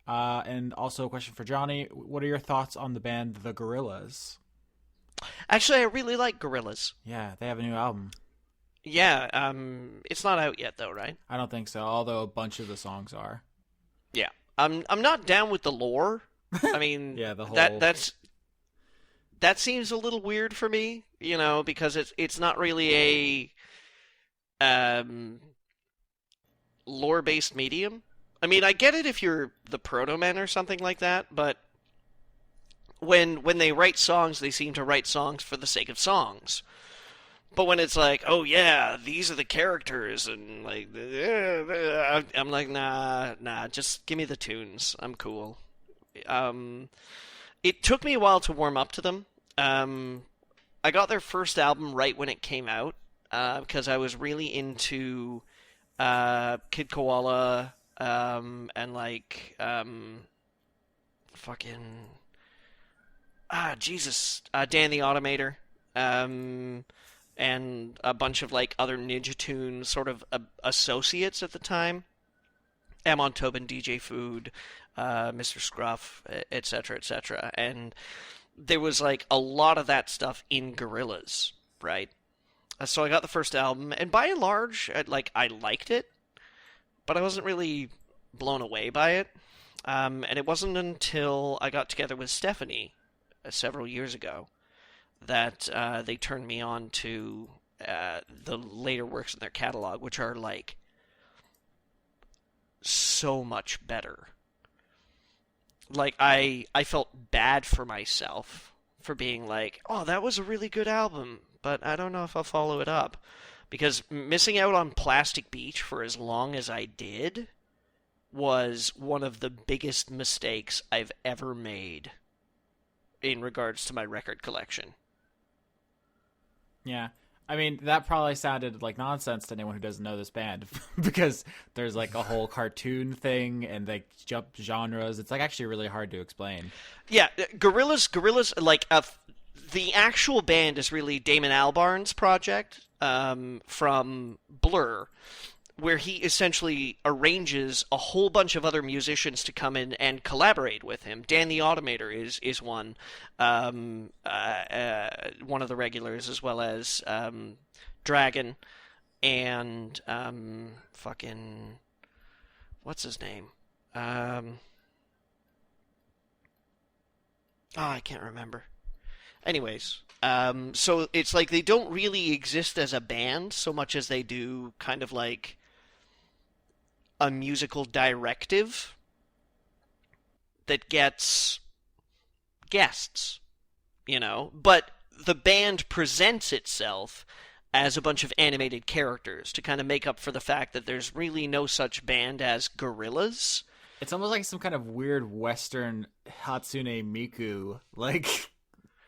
And also a question for Johnny. What are your thoughts on the band The Gorillaz? Actually, I really like Gorillaz. Yeah, they have a new album. Yeah, it's not out yet though, right? I don't think so, although a bunch of the songs are. Yeah. I'm not down with the lore. I mean, yeah, the whole that seems a little weird for me, because it's not really a lore-based medium. I mean, I get it if you're the Proto-Men or something like that, but when they write songs, they seem to write songs for the sake of songs. But when it's like, oh yeah, these are the characters, and like, I'm like, nah, just give me the tunes. I'm cool. It took me a while to warm up to them. I got their first album right when it came out, because I was really into Kid Koala, and like, Dan the Automator, and a bunch of like other Ninja Tune sort of associates at the time. Amon Tobin, DJ Food, Mr. Scruff, etc., etc. And there was like a lot of that stuff in Gorillaz, right? So I got the first album, and by and large, I liked it, but I wasn't really blown away by it. And it wasn't until I got together with Stephanie several years ago that they turned me on to the later works in their catalog, which are like so much better. Like I felt bad for myself for being like, oh, that was a really good album, but I don't know if I'll follow it up. Because missing out on Plastic Beach for as long as I did was one of the biggest mistakes I've ever made in regards to my record collection. Yeah. I mean, that probably sounded like nonsense to anyone who doesn't know this band because there's like a whole cartoon thing and they jump genres. It's like actually really hard to explain. Yeah, Gorillaz, like the actual band is really Damon Albarn's project from Blur, where he essentially arranges a whole bunch of other musicians to come in and collaborate with him. Dan the Automator is one of the regulars, as well as Dragon and fucking what's his name? I can't remember. Anyways, so it's like they don't really exist as a band so much as they do kind of like a musical directive that gets guests, you know? But the band presents itself as a bunch of animated characters to kind of make up for the fact that there's really no such band as Gorillaz. It's almost like some kind of weird Western Hatsune Miku, like,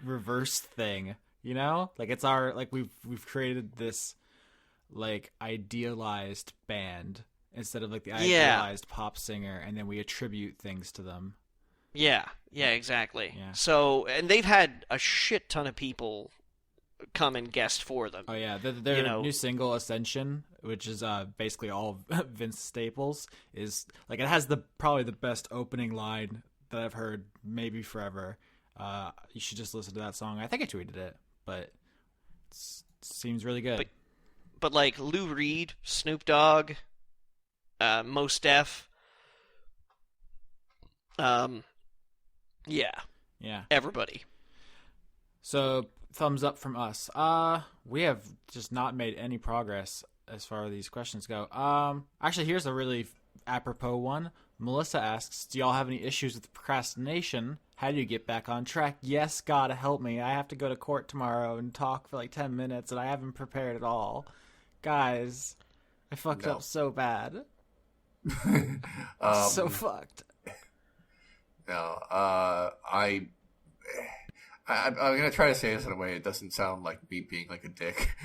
reverse thing, you know? Like, it's our, like, we've created this, like, idealized band instead of like the idealized pop singer, and then we attribute things to them. Yeah, exactly. Yeah. So, and they've had a shit ton of people come and guest for them. Oh yeah, their new single Ascension, which is basically all Vince Staples, is like it has probably the best opening line that I've heard maybe forever. You should just listen to that song. I think I tweeted it, but it seems really good. But like Lou Reed, Snoop Dogg, Mos Def, yeah, everybody. So thumbs up from us. We have just not made any progress as far as these questions go. Actually, here's a really apropos one. Melissa asks, do y'all have any issues with procrastination? How do you get back on track? Yes, God help me. I have to go to court tomorrow and talk for like 10 minutes, and I haven't prepared at all. Guys, I fucked up so bad. So fucked. No, I'm gonna try to say this in a way it doesn't sound like me being like a dick.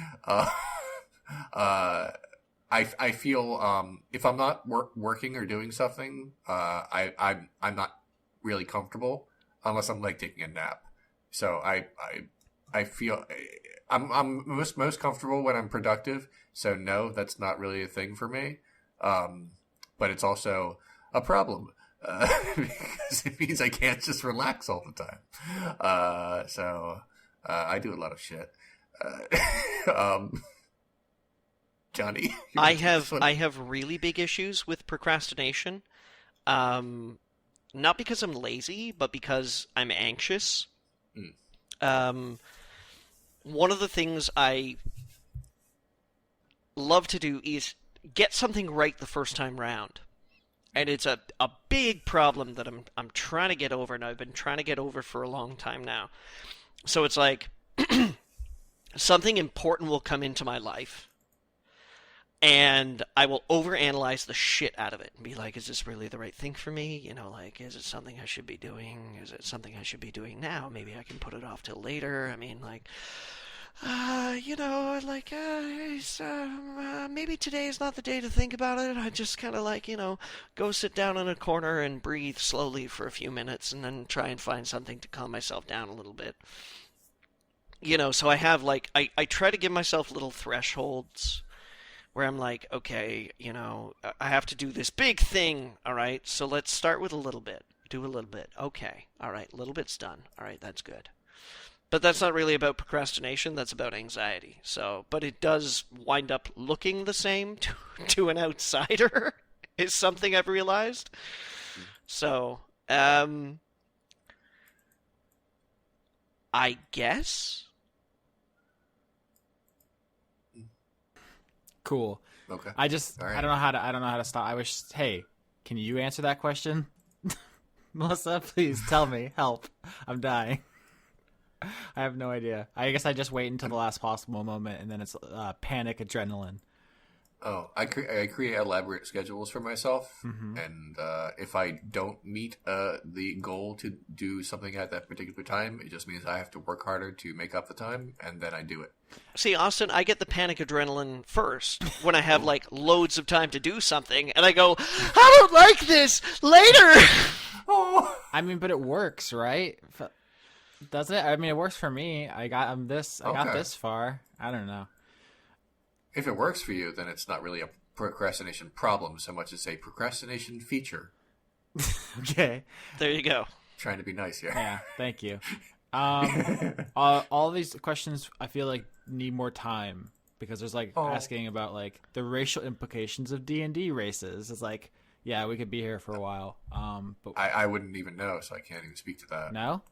I feel if I'm not working or doing something, I'm not really comfortable unless I'm like taking a nap. So I feel I'm most comfortable when I'm productive. So no, that's not really a thing for me. But it's also a problem. Because it means I can't just relax all the time. So I do a lot of shit. Johnny, I have really big issues with procrastination. Not because I'm lazy, but because I'm anxious. One of the things I love to do is get something right the first time round. And it's a big problem that I'm trying to get over, and I've been trying to get over for a long time now. So it's like something important will come into my life, and I will overanalyze the shit out of it and be like, is this really the right thing for me? You know, like, is it something I should be doing? Is it something I should be doing now? Maybe I can put it off till later. I mean, like, maybe today is not the day to think about it. I just kind of like, go sit down in a corner and breathe slowly for a few minutes and then try and find something to calm myself down a little bit. So I have like, I try to give myself little thresholds where I'm like, okay, I have to do this big thing. All right. So let's start with a little bit, do a little bit. Okay. All right. A little bit's done. All right. That's good. But that's not really about procrastination, that's about anxiety. So, but it does wind up looking the same to an outsider. is something I've realized. So, I guess. Cool. Okay. I All don't right. know how to stop. I wish. Hey, can you answer that question, Melissa? Please tell me. Help. I'm dying. I have no idea. I guess I just wait until the last possible moment, and then it's panic adrenaline. Oh, I create elaborate schedules for myself, and if I don't meet the goal to do something at that particular time, it just means I have to work harder to make up the time, and then I do it. See, Austin, I get the panic adrenaline first when I have like loads of time to do something, and I go, I don't like this later. Oh, I mean, but it works, right? Doesn't it? I mean, it works for me. I got this far. I don't know. if it works for you, then it's not really a procrastination problem so much as a procrastination feature. Okay. There you go. Trying to be nice here. Yeah. Thank you. All these questions I feel like need more time because there's like asking about like the racial implications of D&D races. It's like, yeah, we could be here for a while. But I wouldn't even know, so I can't even speak to that. no.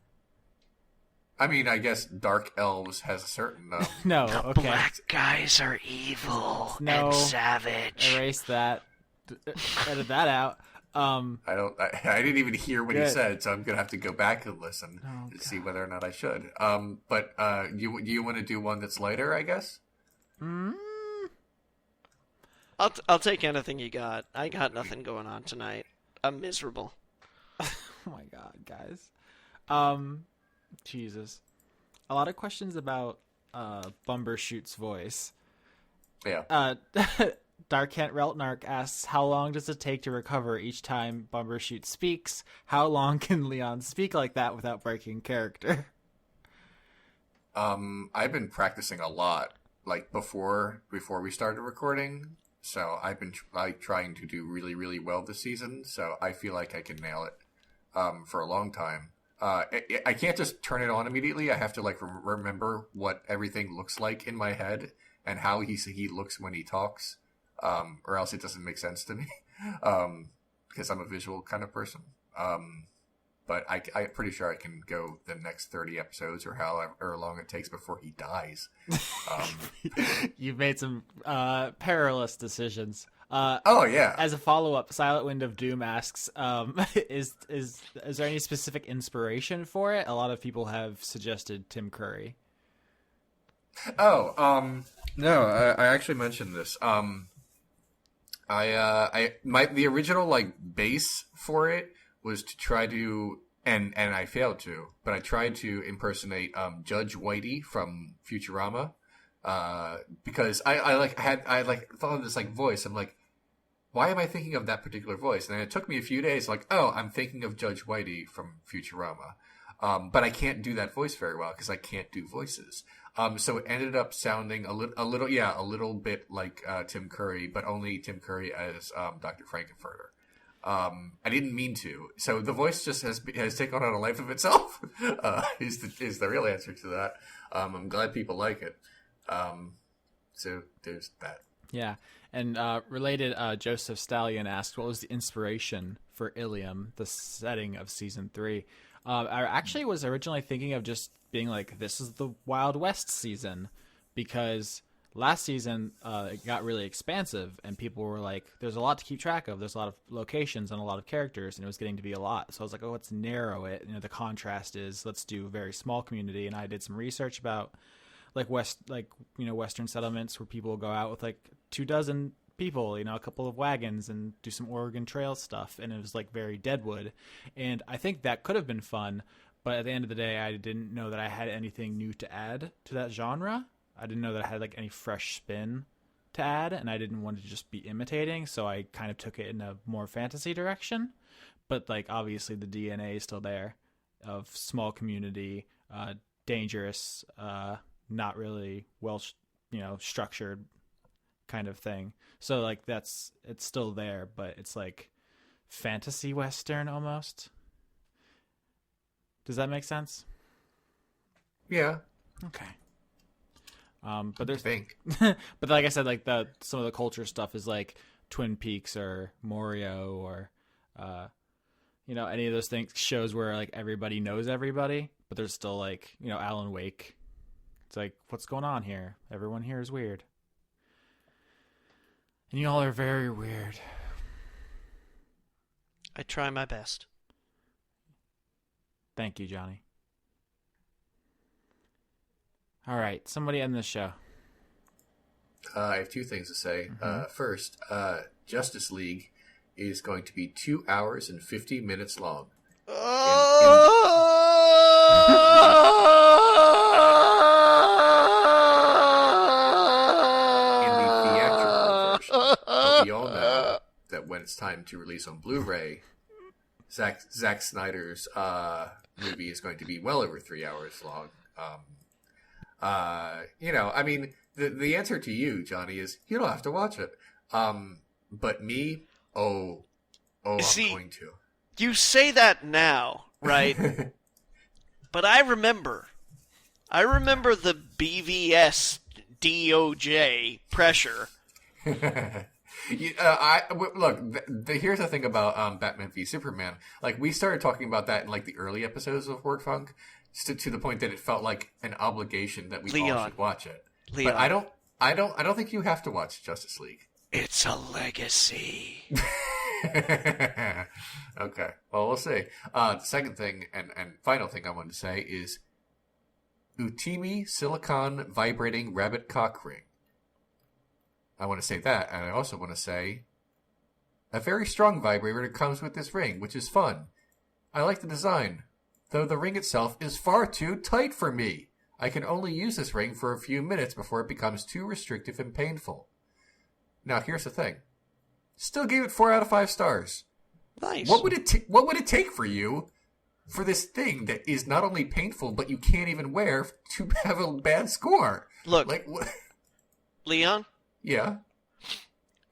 I mean, I guess Dark Elves has a certain No. Okay. Black guys are evil No. and savage. Erase that. Edit that out. I didn't even hear what he Good. said, so I'm gonna have to go back and listen to see whether or not I should. But you want to do one that's lighter, I guess? I'll take anything you got. I got nothing going on tonight. I'm miserable. Oh my god, guys. Jesus. A lot of questions about Bumbershoot's voice. Yeah. Dark Kent Reltnark asks, how long does it take to recover each time Bumbershoot speaks? How long can Leon speak like that without breaking character? I've been practicing a lot, like before we started recording. So I've been trying to do really, really well this season. So I feel like I can nail it for a long time. I can't just turn it on immediately. I have to like remember what everything looks like in my head and how he looks when he talks, or else it doesn't make sense to me. Because I'm a visual kind of person. But I'm pretty sure I can go the next 30 episodes or however long it takes before he dies. You've made some perilous decisions. Oh yeah. As a follow-up, Silent Wind of Doom asks, is there any specific inspiration for it? A lot of people have suggested Tim Curry. No, I actually mentioned this. The original like base for it was to try to, and I failed to, but I tried to impersonate Judge Whitey from Futurama, because I thought of this like voice. I'm like, why am I thinking of that particular voice? And it took me a few days, like, oh, I'm thinking of Judge Whitey from Futurama. But I can't do that voice very well because I can't do voices. So it ended up sounding a little bit like Tim Curry, but only Tim Curry as Dr. Frankenfurter. I didn't mean to. So the voice just has taken on a life of itself. Is the real answer to that. I'm glad people like it. So there's that. Yeah, and related, Joseph Stallion asked, what was the inspiration for Ilium, the setting of season 3? I actually was originally thinking of just being like, this is the Wild West season, because last season it got really expansive, and people were like, there's a lot to keep track of. There's a lot of locations and a lot of characters, and it was getting to be a lot. So I was like, oh, let's narrow it. You know, the contrast is, let's do a very small community. And I did some research about Western settlements where people will go out with like 24 people, a couple of wagons, and do some Oregon Trail stuff. And it was like very Deadwood. And I think that could have been fun. But at the end of the day, I didn't know that I had anything new to add to that genre. I didn't know that I had like any fresh spin to add, and I didn't want to just be imitating. So I kind of took it in a more fantasy direction. But like, obviously the DNA is still there of small community, dangerous, not really well, structured kind of thing. So like it's still there, but it's like fantasy Western almost. Does that make sense? Yeah. Okay. But there's think. but like I said, like some of the culture stuff is like Twin Peaks or Morio or any of those shows where like everybody knows everybody, but there's still like Alan Wake. It's like, what's going on here? Everyone here is weird, and y'all are very weird. I try my best. Thank you, Johnny. All right, somebody end this show. I have two things to say. First, Justice League is going to be 2 hours and 50 minutes long. In the theatrical version. But we all know that when it's time to release on Blu-ray, Zack Snyder's movie is going to be well over 3 hours long. I mean, the answer to you, Johnny, is you don't have to watch it. But me, I'm going to. You say that now, right? But I remember the BVS DOJ pressure. Look, here's the thing about Batman v Superman. Like, we started talking about that in like the early episodes of Word Funk, to the point that it felt like an obligation that we all should watch it. Leon. But I don't think you have to watch Justice League. It's a legacy. Okay, well, we'll see. The second thing and final thing I wanted to say is Utimi Silicon Vibrating Rabbit Cock Ring. I want to say that, and I also want to say a very strong vibrator comes with this ring, which is fun. I like the design, though the ring itself is far too tight for me. I can only use this ring for a few minutes before it becomes too restrictive and painful. Now, here's the thing. Still gave it 4 out of 5 stars. Nice. What would it take for you for this thing that is not only painful, but you can't even wear to have a bad score? Look, like what? Leon? Yeah?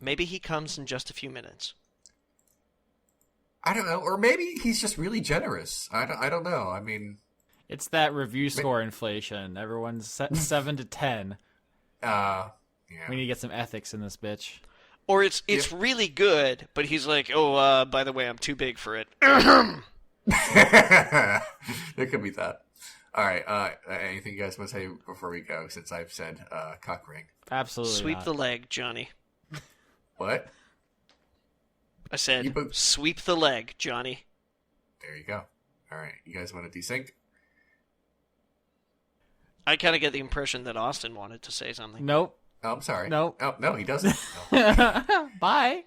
Maybe he comes in just a few minutes. I don't know. Or maybe he's just really generous. I don't know. I mean... It's that review score inflation. Everyone's 7 to 10. Yeah. We need to get some ethics in this bitch. Or it's really good, but he's like, by the way, I'm too big for it. There could be that. All right. Anything you guys want to say before we go, since I've said cock ring? Absolutely Sweep not. the leg, Johnny. What? I said, sweep the leg, Johnny. There you go. All right. You guys want to desync? I kind of get the impression that Austin wanted to say something. Nope. Oh, I'm sorry. Nope. Oh, no, he doesn't. No. Bye.